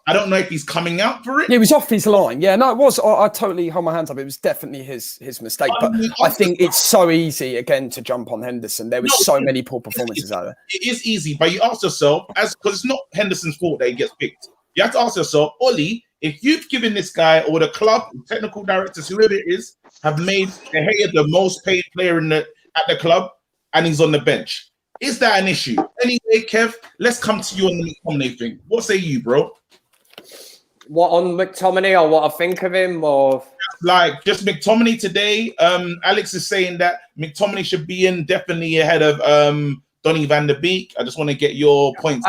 I don't know if he's coming out for it. He was off his line. Yeah, no, it was. I totally hold my hands up. It was definitely his mistake. But I think it's so easy, again, to jump on Henderson. There was so many poor performances out there. It is easy, but you ask yourself, because it's not Henderson's fault that he gets picked. You have to ask yourself, Oli, if you've given this guy or the club, technical directors, whoever it is, have made De Gea the most paid player at the club, and he's on the bench, is that an issue? Anyway, Kev, let's come to you on the McTominay thing. What say you, bro? What on McTominay or what I think of him or like just McTominay today. Alex is saying that McTominay should be in definitely ahead of Donny van der Beek. I just want to get your points.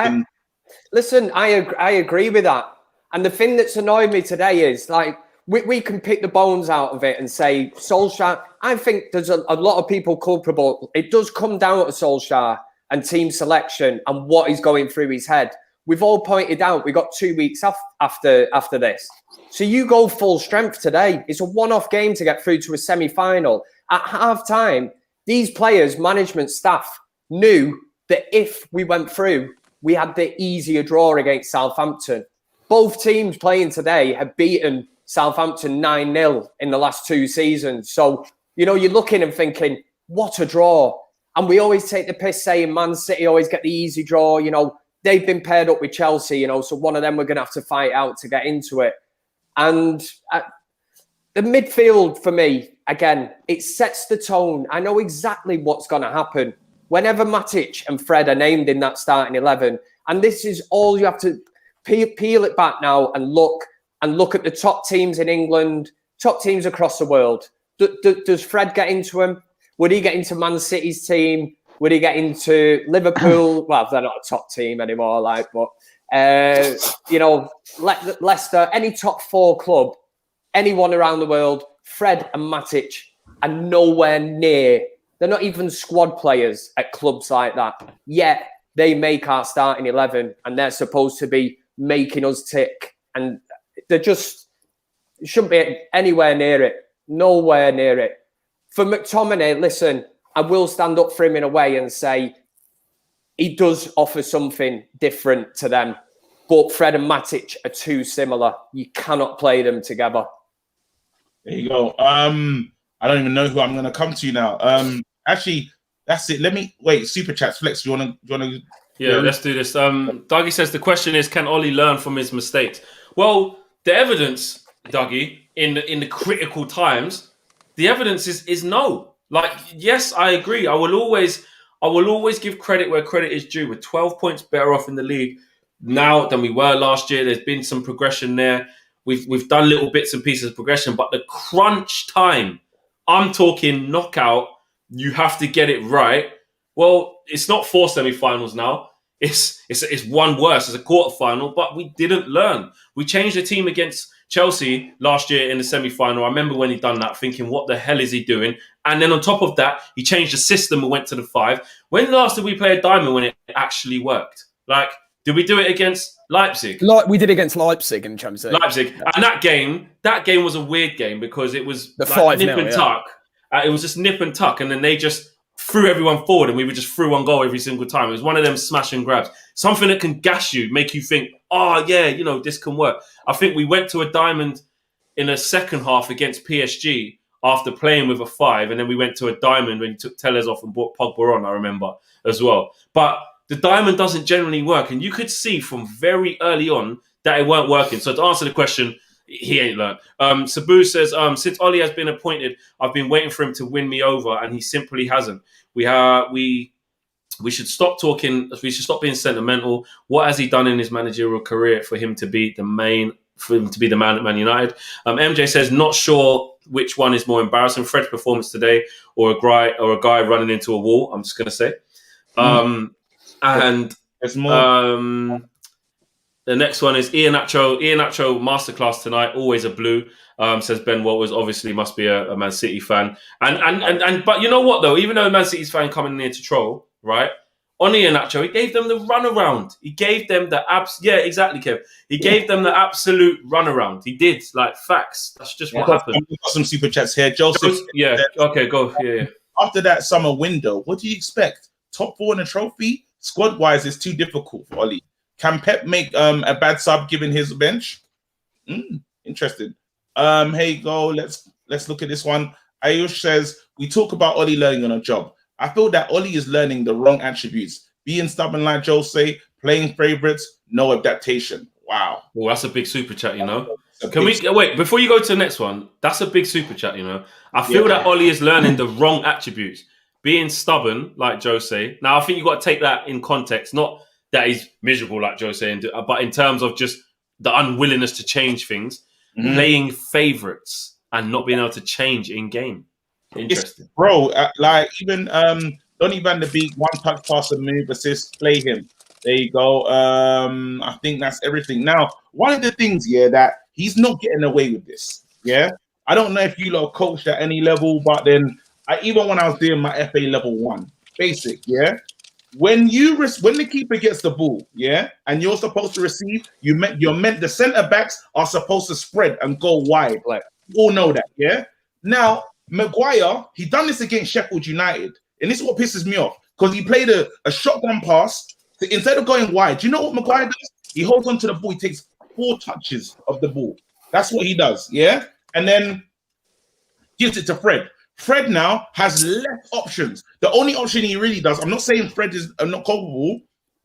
Listen, I agree with that. And the thing that's annoyed me today is like we can pick the bones out of it and say Solskjaer. I think there's a lot of people culpable. It does come down to Solskjaer and team selection and what is going through his head. We've all pointed out we got 2 weeks off after this. So you go full strength today. It's a one-off game to get through to a semi-final. At half-time, these players, management staff, knew that if we went through, we had the easier draw against Southampton. Both teams playing today have beaten Southampton 9-0 in the last 2 seasons. So, you know, you're looking and thinking, what a draw. And we always take the piss saying Man City always get the easy draw. You know, they've been paired up with Chelsea, you know, so one of them we're going to have to fight out to get into it. And the midfield, for me, again, it sets the tone. I know exactly what's going to happen. Whenever Matic and Fred are named in that starting 11, and this is all you have to peel it back now and look at the top teams in England, top teams across the world. Does Fred get into them? Would he get into Man City's team? Would he get into Liverpool? Well, they're not a top team anymore, but you know, Leicester, any top 4 club, anyone around the world, Fred and Matic are nowhere near. They're not even squad players at clubs like that. Yet they make our starting 11, and they're supposed to be making us tick. And they just shouldn't be anywhere near it. Nowhere near it. For McTominay, listen, I will stand up for him in a way and say he does offer something different to them. But Fred and Matic are too similar. You cannot play them together. There you go. I don't even know who I'm going to come to now. Actually, that's it. Let me wait. Super chats, Flex. Do you want to? Yeah, let's do this. Dougie says the question is, can Ollie learn from his mistakes? Well, the evidence, Dougie, in the critical times, the evidence is no. Like, yes, I agree. I will always give credit where credit is due. We're 12 points better off in the league now than we were last year. There's been some progression there. We've done little bits and pieces of progression, but the crunch time, I'm talking knockout, you have to get it right. Well, it's not 4 semi-finals now. It's one worse. It's a quarter-final, but we didn't learn. We changed the team against Chelsea last year in the semi-final. I remember when he'd done that, thinking, what the hell is he doing? And then on top of that, he changed the system and went to the 5. When last did we play a diamond when it actually worked? Like, did we do it against Leipzig? Like we did against Leipzig in Champions League. Leipzig. And that game was a weird game because it was the like 5-0, nip and tuck. It was just nip and tuck. And then they just threw everyone forward and we were just through on goal every single time. It was one of them smash and grabs. Something that can gash you, make you think, oh, yeah, you know, this can work. I think we went to a diamond in a second half against PSG after playing with a 5, and then we went to a diamond when he took Tellez off and brought Pogba on, I remember, as well. But the diamond doesn't generally work, and you could see from very early on that it weren't working. So to answer the question, he ain't learned. Sabu says, since Ollie has been appointed, I've been waiting for him to win me over, and he simply hasn't. We should stop talking. We should stop being sentimental. What has he done in his managerial career for him to be the man at Man United? MJ says, not sure which one is more embarrassing, Fred's performance today or a guy running into a wall. I'm just going to say. And there's more. The next one is Ian Nacho masterclass tonight. Always a blue. Says Ben Walters. Obviously, must be a Man City fan. And but you know what though? Even though a Man City's fan coming near to troll, right? On Ian Nacho, he gave them the runaround. He gave them the yeah, exactly, Kev. He gave them the absolute runaround. He did, like, facts. That's just what happened. We've got some super chats here, Joseph. Yeah. Okay, go. Yeah. After that summer window, what do you expect? Top 4 in a trophy? Squad-wise, it's too difficult for Ollie. Can Pep make a bad sub given his bench? Interesting. Hey, go. Let's look at this one. Ayush says, we talk about Ollie learning on a job. I feel that Ollie is learning the wrong attributes. Being stubborn like Joe say, playing favourites, no adaptation. Wow. Well, that's a big super chat, you know. Can we wait before you go to the next one? That's a big super chat, you know. I feel that Ollie is learning the wrong attributes. Being stubborn, like Joe say. Now, I think you got to take that in context, not that he's miserable, like Joe saying, but in terms of just the unwillingness to change things, playing favourites and not being able to change in game. Interesting, bro. Like even Donny van der Beek, one touch pass and move, assist, play him. There you go. I think that's everything. Now, one of the things, that he's not getting away with this. Yeah, I don't know if you lot coached at any level, but then even when I was doing my FA level 1 basic, when the keeper gets the ball, and you're supposed to receive, the centre backs are supposed to spread and go wide. Like, we all know that, Now, Maguire, he done this against Sheffield United, and this is what pisses me off because he played a shotgun pass. Instead of going wide, do you know what Maguire does? He holds onto the ball. He takes 4 touches of the ball. That's what he does, and then gives it to Fred. Fred now has less options. The only option he really does, I'm not saying Fred is not culpable.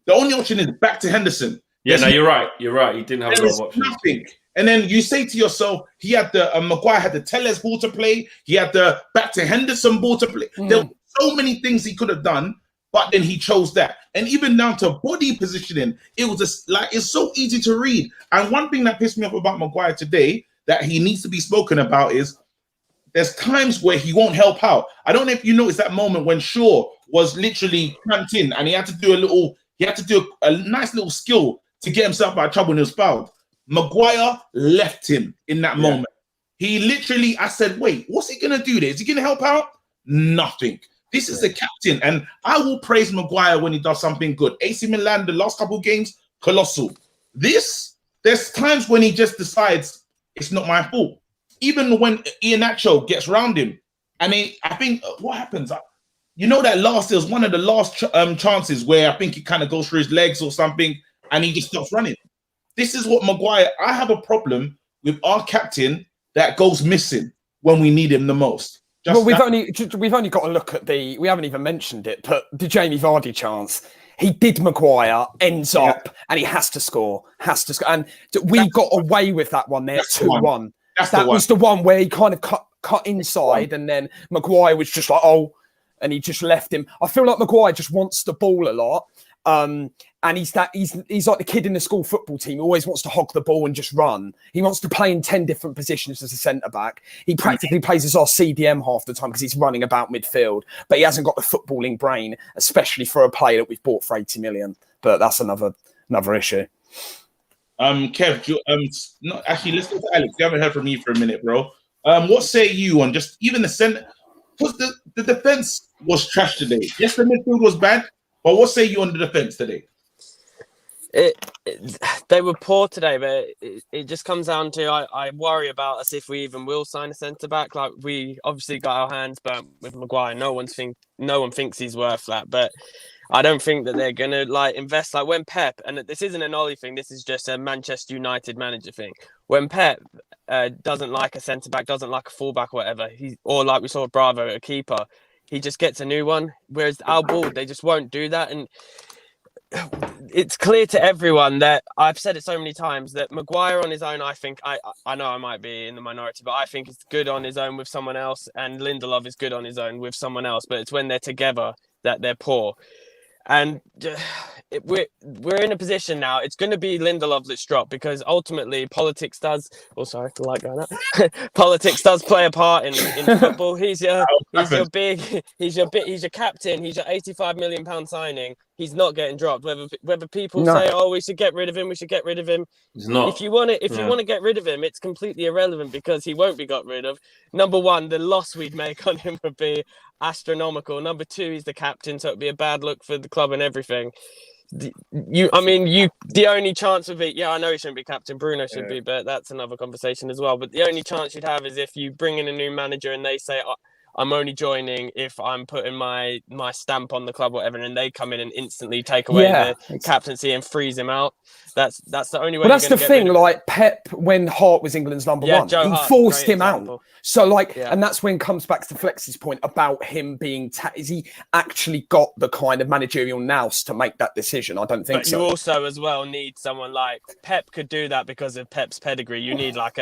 The only option is back to Henderson. Yeah, no, you're right. You're right. He didn't have a lot of options. Nothing. And then you say to yourself, he had the Maguire had the Telles ball to play. He had the back to Henderson ball to play. There were so many things he could have done, but then he chose that. And even down to body positioning, it was just it's so easy to read. And one thing that pissed me off about Maguire today that he needs to be spoken about is there's times where he won't help out. I don't know if you noticed that moment when Shaw was literally cramped in and he had to do a nice little skill to get himself out of trouble when he was fouled. Maguire left him in that moment. He literally, I said, wait, what's he going to do there? Is he going to help out? Nothing. This is the captain, and I will praise Maguire when he does something good. AC Milan, the last couple of games, colossal. There's times when he just decides it's not my fault. Even when Iheanacho gets round him, and I think what happens, that it was one of the last chances where I think it kind of goes through his legs or something, and he just stops running. This is what Maguire. I have a problem with our captain that goes missing when we need him the most. We've only got to look at we haven't even mentioned it, but the Jamie Vardy chance. He did Maguire, ends up, and he has to score. And we got away with that one there, 2-1. That was the one where he kind of cut inside, and then Maguire was just like, and he just left him. I feel like Maguire just wants the ball a lot. And he's like the kid in the school football team. He always wants to hog the ball and just run. He wants to play in 10 different positions as a centre-back. He practically plays as our CDM half the time because he's running about midfield. But he hasn't got the footballing brain, especially for a player that we've bought for 80 million. But that's another issue. Kev, actually, let's go to Alex. You haven't heard from you for a minute, bro. What say you on just even the centre? Because the defence was trash today. Yes, the midfield was bad, but what say you on the defence today? They were poor today, but it just comes down to I worry about us if we even will sign a centre back. Like, we obviously got our hands burnt with Maguire. No one thinks he's worth that, but I don't think that they're gonna invest when Pep, and this isn't an Ollie thing. This is just a Manchester United manager thing. When Pep doesn't like a centre back, doesn't like a fullback or whatever, or like we saw with Bravo, a keeper, he just gets a new one. Whereas Al Ball, they just won't do that. And it's clear to everyone that I've said it so many times that Maguire on his own, I think, I know I might be in the minority, but I think it's good on his own with someone else, and Lindelof is good on his own with someone else. But it's when they're together that they're poor. And we're in a position now. It's going to be Lindelof that's dropped because ultimately politics does. Oh, sorry, the light going up. Politics does play a part in football. He's your captain. He's your £85 million signing. He's not getting dropped. Whether people say, "Oh, we should get rid of him," we should get rid of him. He's not. If you want to get rid of him, it's completely irrelevant because he won't be got rid of. Number one, the loss we'd make on him would be astronomical. Number two, he's the captain, so it'd be a bad look for the club and everything. The only chance of it, I know he shouldn't be captain, Bruno should be, but that's another conversation as well. But the only chance you'd have is if you bring in a new manager and they say, I'm only joining if I'm putting my stamp on the club or whatever, and they come in and instantly take away the captaincy and freeze him out. That's the only way. Well, that's the thing. Like Pep, when Hart was England's number one, he forced him out. So and that's when it comes back to Flex's point about him being. Is he actually got the kind of managerial nous to make that decision? I don't think but so. You also as well need someone like Pep could do that because of Pep's pedigree. You need like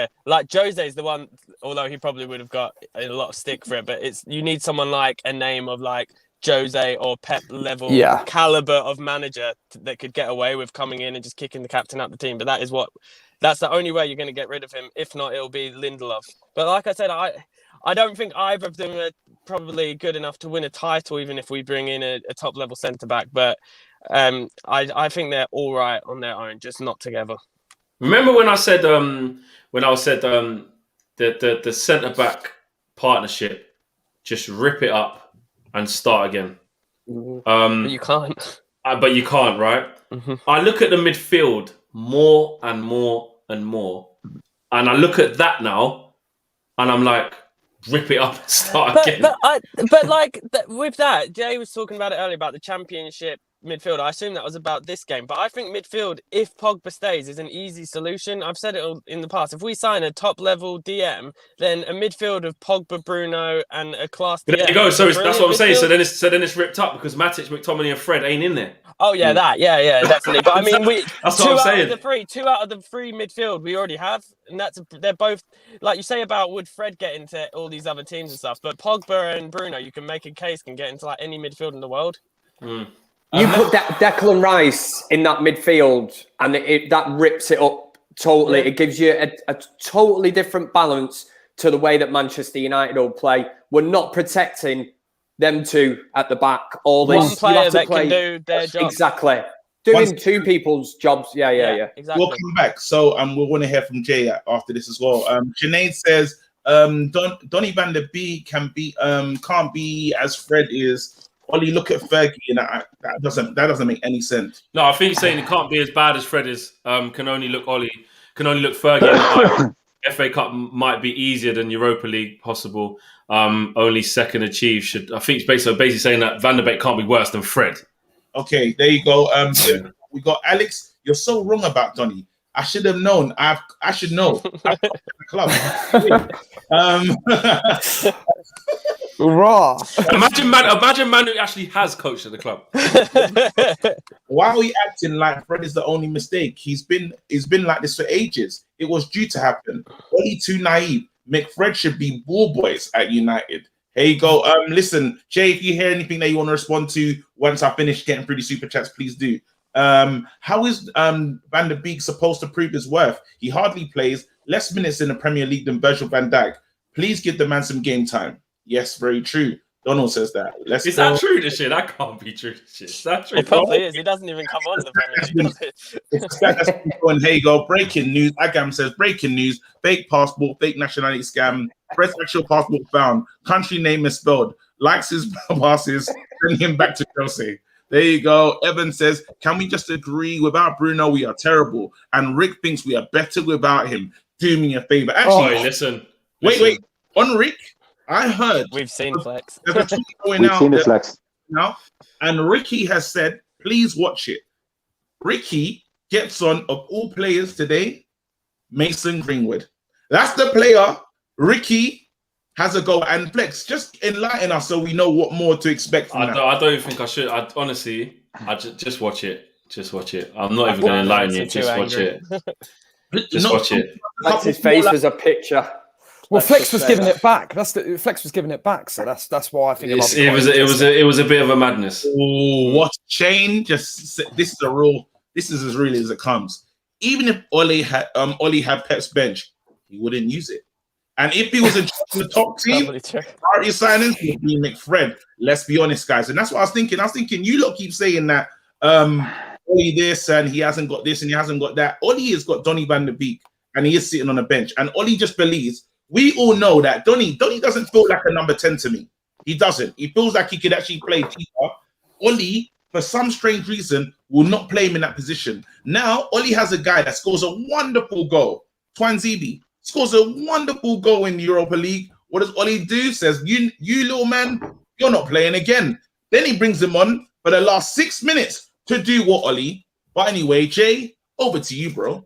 Jose's the one, although he probably would have got a lot of stick for it. But you need someone like a name of like Jose or Pep level caliber of manager that could get away with coming in and just kicking the captain out the team. But that is what That's the only way you're going to get rid of him. If not, it'll be Lindelof. But like I said, I don't think either of them are probably good enough to win a title, even if we bring in a top level centre back. But I think they're all right on their own, just not together. Remember when I said the centre back partnership, just rip it up and start again. But you can't. But you can't, right? Mm-hmm. I look at the midfield more and more and more, and I look at that now, and I'm like, rip it up and start again. But like with that, Jay was talking about it earlier about the Championship midfield. I assume that was about this game, but I think midfield, if Pogba stays, is an easy solution. I've said it in the past. If we sign a top level DM, then a midfield of Pogba, Bruno, and a class DM. There you go. So that's what I'm saying. So then it's ripped up because Matic, McTominay, and Fred ain't in there. Oh yeah, definitely. But I mean, that's what I'm saying. Two out of the three midfield we already have, and they're both like you say about would Fred get into all these other teams and stuff. But Pogba and Bruno, you can make a case can get into like any midfield in the world. You put Declan Rice in that midfield, and that rips it up totally. Yeah. It gives you a totally different balance to the way that Manchester United will play. We're not protecting them two at the back. All this one player that can do their job. Exactly. Doing two people's jobs. Yeah. Exactly. We'll come back. So we want to hear from Jay after this as well. Sinead says Donny van der Beek can't be as Fred is. Ollie, look at Fergie, and that doesn't make any sense. No, I think saying it can't be as bad as Fred is. Can only look Fergie. FA Cup might be easier than Europa League possible. Only second achieved should. I think it's basically saying that Van der Beek can't be worse than Fred. Okay, there you go. We got Alex. You're so wrong about Donny. I should have known. I should know. I've got the club. Raw. Imagine Manu actually has coached at the club. Why are we acting like Fred is the only mistake? He's been like this for ages. It was due to happen. Only too naive. McFred should be ball boys at United. Here you go. Listen, Jay, if you hear anything that you want to respond to once I finish getting through the super chats, please do. How is Van der Beek supposed to prove his worth? He hardly plays, less minutes in the Premier League than Virgil van Dijk. Please give the man some game time. Yes, very true. Donald says that. Is that true, this shit? That can't be true, this shit. Is that true? It probably is. He doesn't even come on the Premier League. Here you go. Breaking news. Agam says, breaking news. Fake passport, fake nationality scam. Press actual passport found. Country name misspelled. Likes his passes. Send him back to Chelsea. There you go. Evan says, can we just agree without Bruno, we are terrible. And Rick thinks we are better without him. Do me a favor. Actually, listen. Wait. On Rick, I heard. We've seen Flex. We've seen the Flex. Now, and Ricky has said, please watch it. Ricky gets on, of all players today, Mason Greenwood. That's the player. Ricky has a go. And Flex, just enlighten us so we know what more to expect from that. I don't think I should. Honestly, just watch it. Just watch it. I'm not even going to enlighten you. Just watch it. Just watch it. Flex's face was a picture. Well, Flex was giving it back. Flex was giving it back, so that's why I think it was a bit of a madness. Oh, what Shane just said, this is as real as it comes. Even if Ollie had Pep's bench, he wouldn't use it. And if he was in the top team, priority signings would be McFred. Let's be honest, guys. And that's what I was thinking. You lot keep saying that Ollie this and he hasn't got this and he hasn't got that. Ollie has got Donny van der Beek and he is sitting on a bench. And Ollie just believes. We all know that Donny doesn't feel like a number 10 to me. He doesn't. He feels like he could actually play deeper. Ollie, for some strange reason, will not play him in that position. Now, Ollie has a guy that scores a wonderful goal. Twanzebe scores a wonderful goal in the Europa League. What does Ollie do? Says, you little man, you're not playing again. Then he brings him on for the last 6 minutes to do what, Ollie? But anyway, Jay, over to you, bro.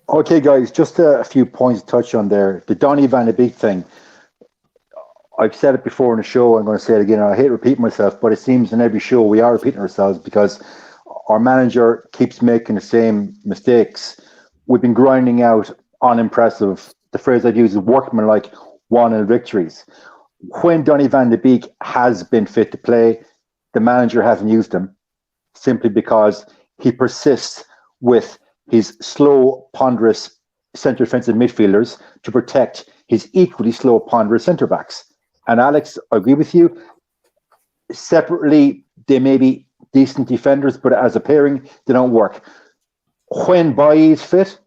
Okay, guys, just a few points to touch on there. The Donny van der Beek thing. I've said it before in the show. I'm going to say it again. I hate repeating myself, but it seems in every show we are repeating ourselves because our manager keeps making the same mistakes. We've been grinding out unimpressive. The phrase I'd use is workmanlike 1-0 victories. When Donny van der Beek has been fit to play, the manager hasn't used him simply because he persists with his slow, ponderous centre defensive midfielders to protect his equally slow, ponderous centre backs. And Alex, I agree with you. Separately, they may be decent defenders, but as a pairing, they don't work. When Bailly is fit,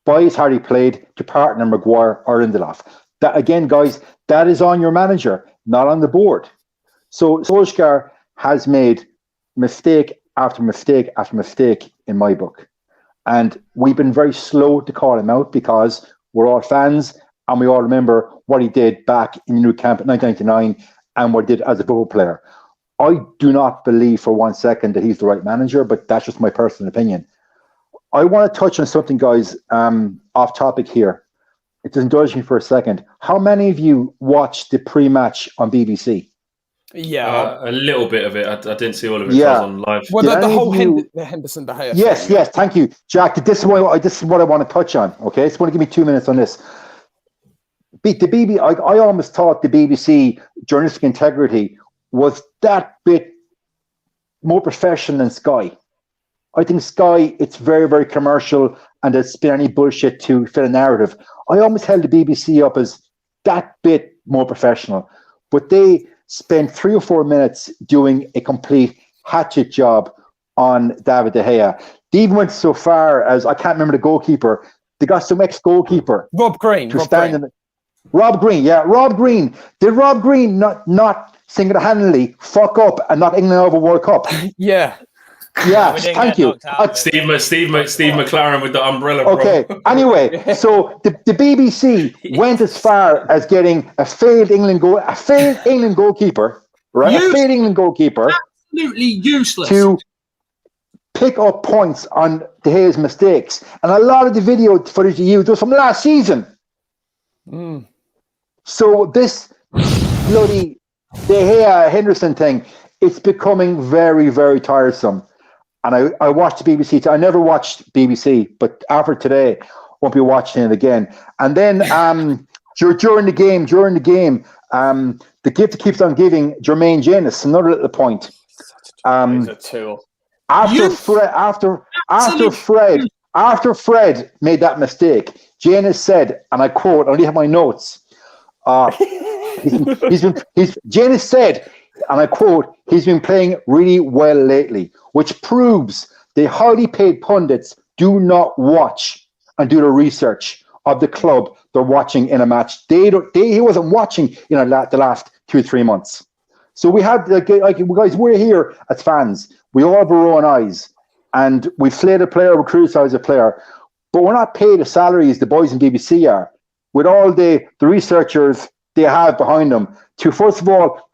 Bailly's hardly played to partner Maguire or Lindelof. That again, guys, that is on your manager, not on the board. So Solskjaer has made mistake after mistake after mistake in my book. And we've been very slow to call him out because we're all fans and we all remember what he did back in the new camp in 1999 and what he did as a football player. I do not believe for 1 second that he's the right manager, but that's just my personal opinion. I want to touch on something, guys, off topic here. Just indulge me for a second. How many of you watched the pre-match on BBC? Yeah, a little bit of it. I didn't see all of it. Yeah. I was on live. well, Did the any whole of you- the Henderson De Gea. Yes, thing, yes, thank you, Jack. This is what I want to touch on. Okay, so want to give me 2 minutes on this. I almost thought the BBC journalistic integrity was that bit more professional than Sky. I think Sky, it's very, very commercial and there's been any bullshit to fit a narrative. I almost held the BBC up as that bit more professional, but they spent 3 or 4 minutes doing a complete hatchet job on David De Gea. They even went so far as, I can't remember the goalkeeper, they got some ex-goalkeeper Rob Green. to stand in. Rob Green, yeah, Rob Green. Did Rob Green not single-handedly fuck up and knock England over World Cup? Yeah. Yeah, We didn't thank get you. knocked out of it. Steve McLaren with the umbrella, bro. Okay, anyway, so the BBC went as far as getting a failed England goalkeeper, right? A failed England goalkeeper Absolutely useless. to pick up points on De Gea's mistakes. And a lot of the video footage you used was from last season. So this bloody De Gea Henderson thing, it's becoming very, very tiresome. And I watched the BBC. I never watched BBC, but after today, won't be watching it again. And then during the game, the gift that keeps on giving, Jermaine Janus, another little point. He's a tool. After Fred made that mistake, Janus said, and I quote, I only have my notes. Janus said, and I quote, he's been playing really well lately, which proves the highly paid pundits do not watch and do the research of the club they're watching in a match. He wasn't watching the last 2 or 3 months. So we have, guys, we're here as fans. We all have our own eyes, and we flayed a player, we criticize a player, but we're not paid the salaries the boys in BBC are, with all the researchers they have behind them to, first of all,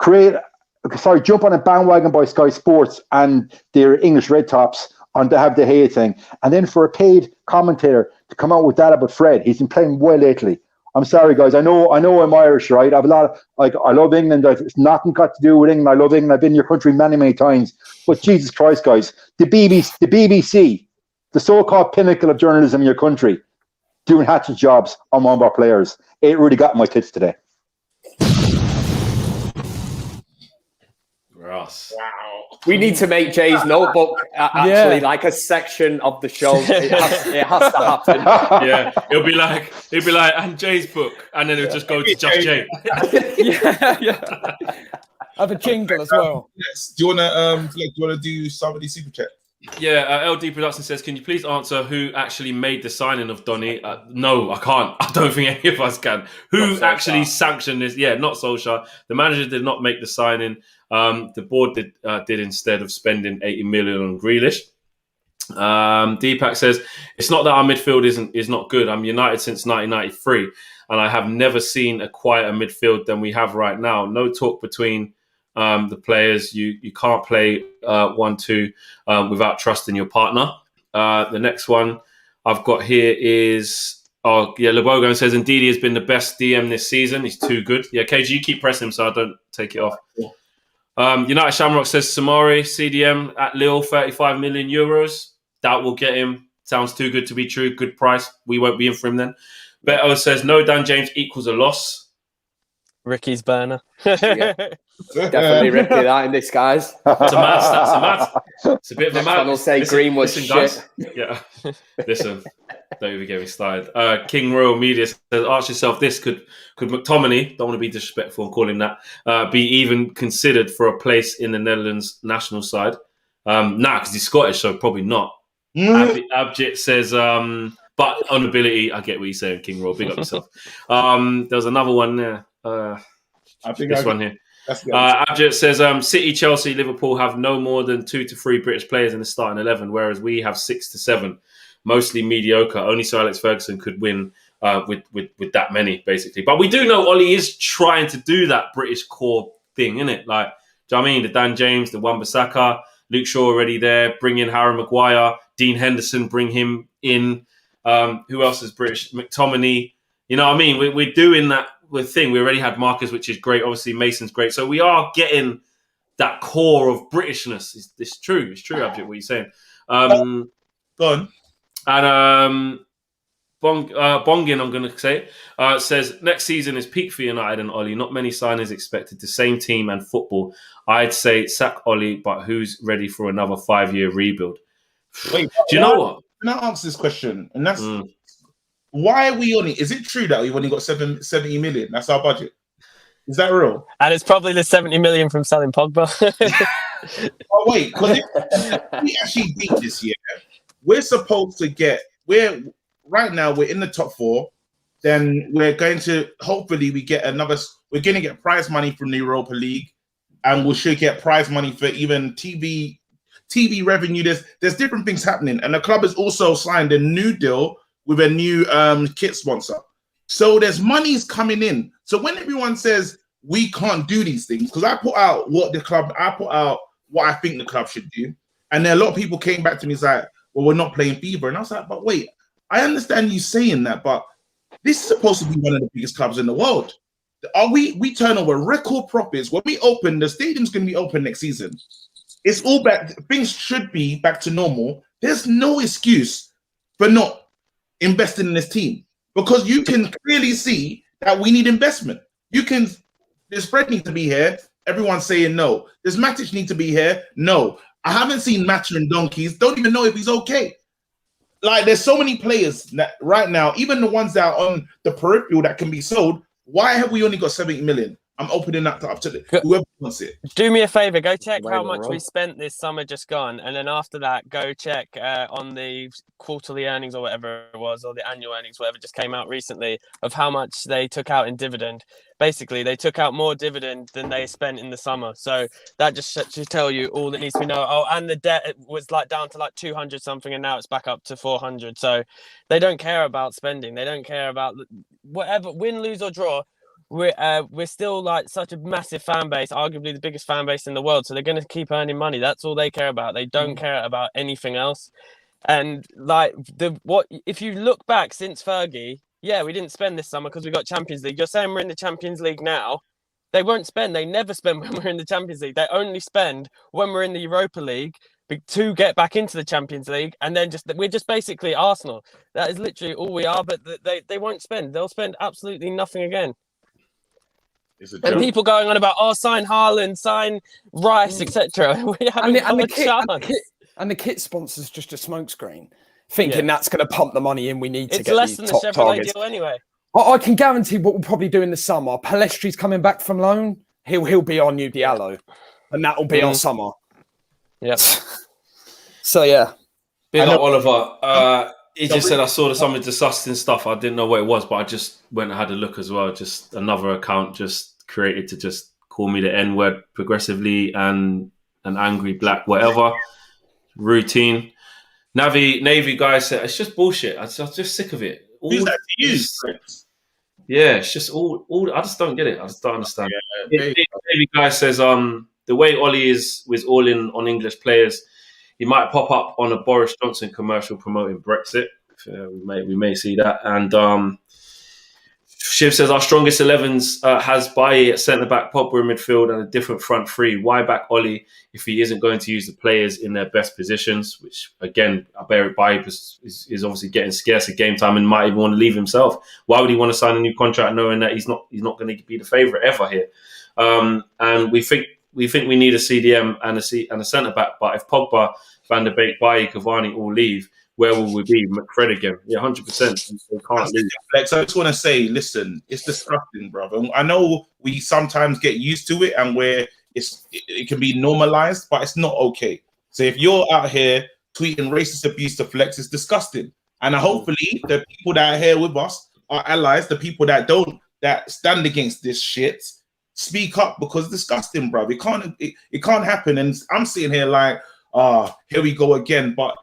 jump on a bandwagon by Sky Sports and their English red tops on to have the Gea thing, and then for a paid commentator to come out with that about Fred. He's been playing well lately. I'm sorry, guys. I know I'm Irish, right? I have a lot of, I love England. It's nothing got to do with England. I love England. I've been in your country many, many times. But Jesus Christ, guys, the BBC, the so-called pinnacle of journalism in your country, doing hatchet jobs on one of our players. It really got my tits today. Ross. Wow. We need to make Jay's notebook actually like a section of the show. It has to happen. Yeah, it'll be like, and Jay's book, and then it'll just go to just Jay. yeah. Have a jingle as well. Yes. Do you wanna do somebody super chat? Yeah, LD Production says, can you please answer who actually made the signing of Donny? No, I can't. I don't think any of us can. Who actually sanctioned this? Yeah, not Solskjaer. The manager did not make the signing. The board did instead of spending 80 million on Grealish. Deepak says, it's not that our midfield is not good. I'm United since 1993, and I have never seen a quieter midfield than we have right now. No talk between the players. You can't play 1-2 without trusting your partner. The next one I've got here is Lebogan says, indeed he has been the best DM this season. He's too good. Yeah, KG, you keep pressing him so I don't take it off. United Shamrock says Samari CDM at Lille, 35 million euros. That will get him. Sounds too good to be true. Good price. We won't be in for him then. Beto says no Dan James equals a loss. Ricky's burner. Definitely Ricky that in disguise. It's a mad stat. It's a bit of a mad. I'll say Green was shit. Guys. Yeah. Listen, don't even get me started. King Royal Media says, ask yourself this: Could McTominay, don't want to be disrespectful and call him that, be even considered for a place in the Netherlands national side? Nah, because he's Scottish, so probably not. Abjit says, but on ability, I get what you're saying, King Royal. Big up yourself. There's another one there. I think this one here. Abjit says, City, Chelsea, Liverpool have no more than 2 to 3 British players in the starting 11, whereas we have 6 to 7, mostly mediocre. Only Sir Alex Ferguson could win with that many, basically. But we do know Ollie is trying to do that British core thing, innit? Like, do you know what I mean? The Dan James, the Wan-Bissaka, Luke Shaw already there. Bring in Harry Maguire, Dean Henderson, bring him in. Who else is British? McTominay. You know what I mean? We're doing that thing. We already had Marcus, which is great. Obviously, Mason's great. So we are getting that core of Britishness. It's true. It's true, Abjit, what you're saying. Go on. And Bongin, I'm going to say, says, next season is peak for United and Ollie. Not many signings expected. The same team and football. I'd say sack Ollie, but who's ready for another 5-year rebuild? Wait, do you know what? Can I answer this question? And that's why are we only? Is it true that we've only got 70 million? That's our budget. Is that real? And it's probably the 70 million from selling Pogba. Oh wait, because if we actually beat this year, we're supposed to get. Right now we're in the top 4. Then we're going to hopefully we get another. We're going to get prize money from the Europa League, and we should get prize money for even TV revenue. There's different things happening, and the club has also signed a new deal with a new kit sponsor. So there's monies coming in. So when everyone says we can't do these things, because I put out what I think the club should do, and then a lot of people came back to me, it's like, well, we're not playing FIFA, and I was like, but wait, I understand you saying that, but this is supposed to be one of the biggest clubs in the world. We turn over record profits. When we open, the stadium's going to be open next season. It's all back. Things should be back to normal. There's no excuse for not investing in this team, because you can clearly see that we need investment. There's Fred need to be here. Everyone's saying no. Does Matic need to be here? No. I haven't seen Matter and Donkeys. Don't even know if he's okay. Like, there's so many players that right now, even the ones that are on the peripheral that can be sold. Why have we only got 70 million? I'm opening that up to whoever wants it. Do me a favor, go check how much we spent this summer just gone, and then after that, go check on the quarterly earnings or whatever it was, or the annual earnings, whatever just came out recently, of how much they took out in dividend. Basically, they took out more dividend than they spent in the summer. So that just should tell you all that needs to be known. Oh, and the debt was like down to like 200 something, and now it's back up to 400. So they don't care about spending. They don't care about whatever, win, lose or draw. We're still like such a massive fan base, arguably the biggest fan base in the world. So they're going to keep earning money. That's all they care about. They don't care about anything else. And like if you look back since Fergie, yeah, we didn't spend this summer because we got Champions League. You're saying we're in the Champions League now. They won't spend. They never spend when we're in the Champions League. They only spend when we're in the Europa League to get back into the Champions League. And then we're just basically Arsenal. That is literally all we are. But they won't spend. They'll spend absolutely nothing again. And people going on about, sign Haaland, sign Rice, etc. We haven't got a chance. And the kit sponsor's just a smokescreen, thinking that's going to pump the money in we need to get less these than top the Chevrolet targets. deal anyway. I can guarantee what we'll probably do in the summer. Palestri's coming back from loan. He'll be our new Diallo, and that will be our summer. Yep. So yeah, big up Oliver. He just said I saw some disgusting stuff. I didn't know what it was, but I just went and had a look as well. Just another account just created to just call me the N-word progressively and an angry black whatever. Routine. Navy guy said it's just bullshit. I'm just sick of it. Who's that to you? Yeah, it's just all. I just don't get it. I just don't understand. Navy guy says the way Ollie is with all in on English players, he might pop up on a Boris Johnson commercial promoting Brexit. We may see that. And Shiv says our strongest 11s has Bailly at centre back, Pogba in midfield, and a different front three. Why back Ollie if he isn't going to use the players in their best positions? Which again, I bear it Bailly is obviously getting scarce at game time and might even want to leave himself. Why would he want to sign a new contract knowing that he's not going to be the favourite ever here? And we think we need a CDM and a centre back. But if Pogba, Van der Beek, Bailly, Cavani all leave, where will we be? McFred again. Yeah, 100%. We can't lose. Flex, I just want to say, listen, it's disgusting, brother. I know we sometimes get used to it and where it can be normalized, but it's not okay. So if you're out here tweeting racist abuse to Flex, it's disgusting. And hopefully the people that are here with us, our allies, the people that stand against this shit, speak up because it's disgusting, bro. It can't happen. And I'm sitting here like, here we go again. But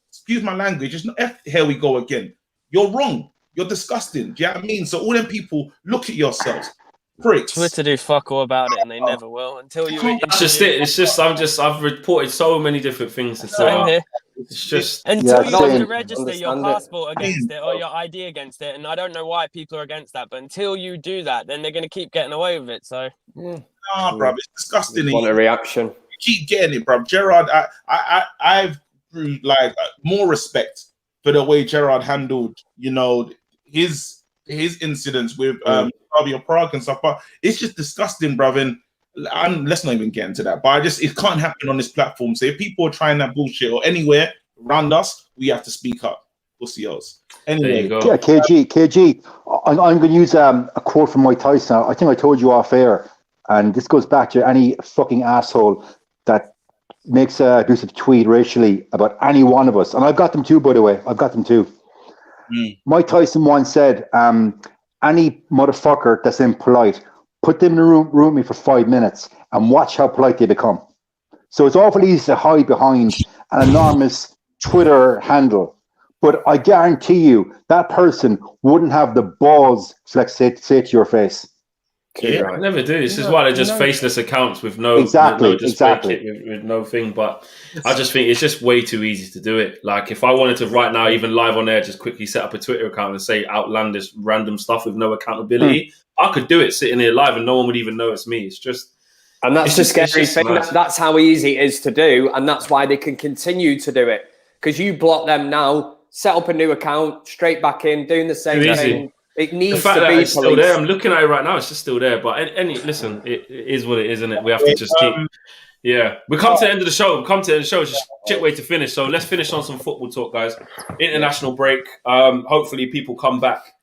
excuse my language, it's not here we go again. You're wrong. You're disgusting. Do you know what I mean? So all them people, look at yourselves. Pricks. Twitter do fuck all about it, and they never will until you. That's just it. It's just I've reported so many different things. Same here. It's just until you have same. to register your passport against it or your ID against it, and I don't know why people are against that, but until you do that, then they're going to keep getting away with it. So, nah, bro, it's disgusting. Want a reaction? You keep getting it, bro. Gerard, I've like more respect for the way Gerard handled, his incidents with Fabio Prague and stuff. But it's just disgusting, brother. And let's not even get into that. But it can't happen on this platform. So if people are trying that bullshit or anywhere around us, we have to speak up. We'll see us. Anyway, there you go. Yeah, KG. I'm going to use a quote from Mike Tyson. I think I told you off air, and this goes back to any fucking asshole that makes an abusive tweet racially about any one of us. And I've got them too, by the way. I've got them too. Mike Tyson once said, any motherfucker that's impolite, put them in a room with me for 5 minutes and watch how polite they become. So it's awful easy to hide behind an enormous Twitter handle. But I guarantee you that person wouldn't have the balls to say to your face. Yeah, I never do. This is why they're just faceless accounts with no exactly. with no thing. But I just think it's just way too easy to do it. Like if I wanted to right now, even live on air, just quickly set up a Twitter account and say outlandish, random stuff with no accountability, I could do it sitting here live and no one would even know it's me. It's just, and that's the scary thing. That's how easy it is to do, and that's why they can continue to do it. Because you block them now, set up a new account, straight back in, doing the same thing. It needs the fact to that be it's still there. I'm looking at it right now. It's just still there. But listen, it is what it is, isn't it? We have to just keep. Yeah, we come to the end of the show. It's just a shit way to finish. So let's finish on some football talk, guys. International break. Hopefully, people come back.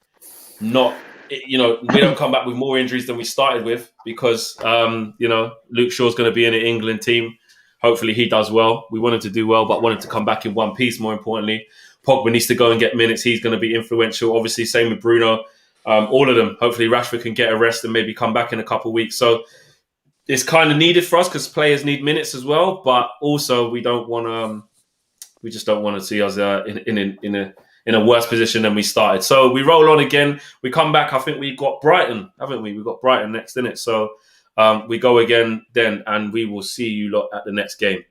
We don't come back with more injuries than we started with because Luke Shaw's going to be in the England team. Hopefully, he does well. We want him to do well, but want him to come back in one piece. More importantly. Pogba needs to go and get minutes. He's going to be influential. Obviously, same with Bruno. All of them. Hopefully, Rashford can get a rest and maybe come back in a couple of weeks. So it's kind of needed for us because players need minutes as well. But also, we don't want to. We just don't want to see us in a worse position than we started. So we roll on again. We come back. I think we got Brighton, haven't we? We've got Brighton next, innit? So we go again then, and we will see you lot at the next game.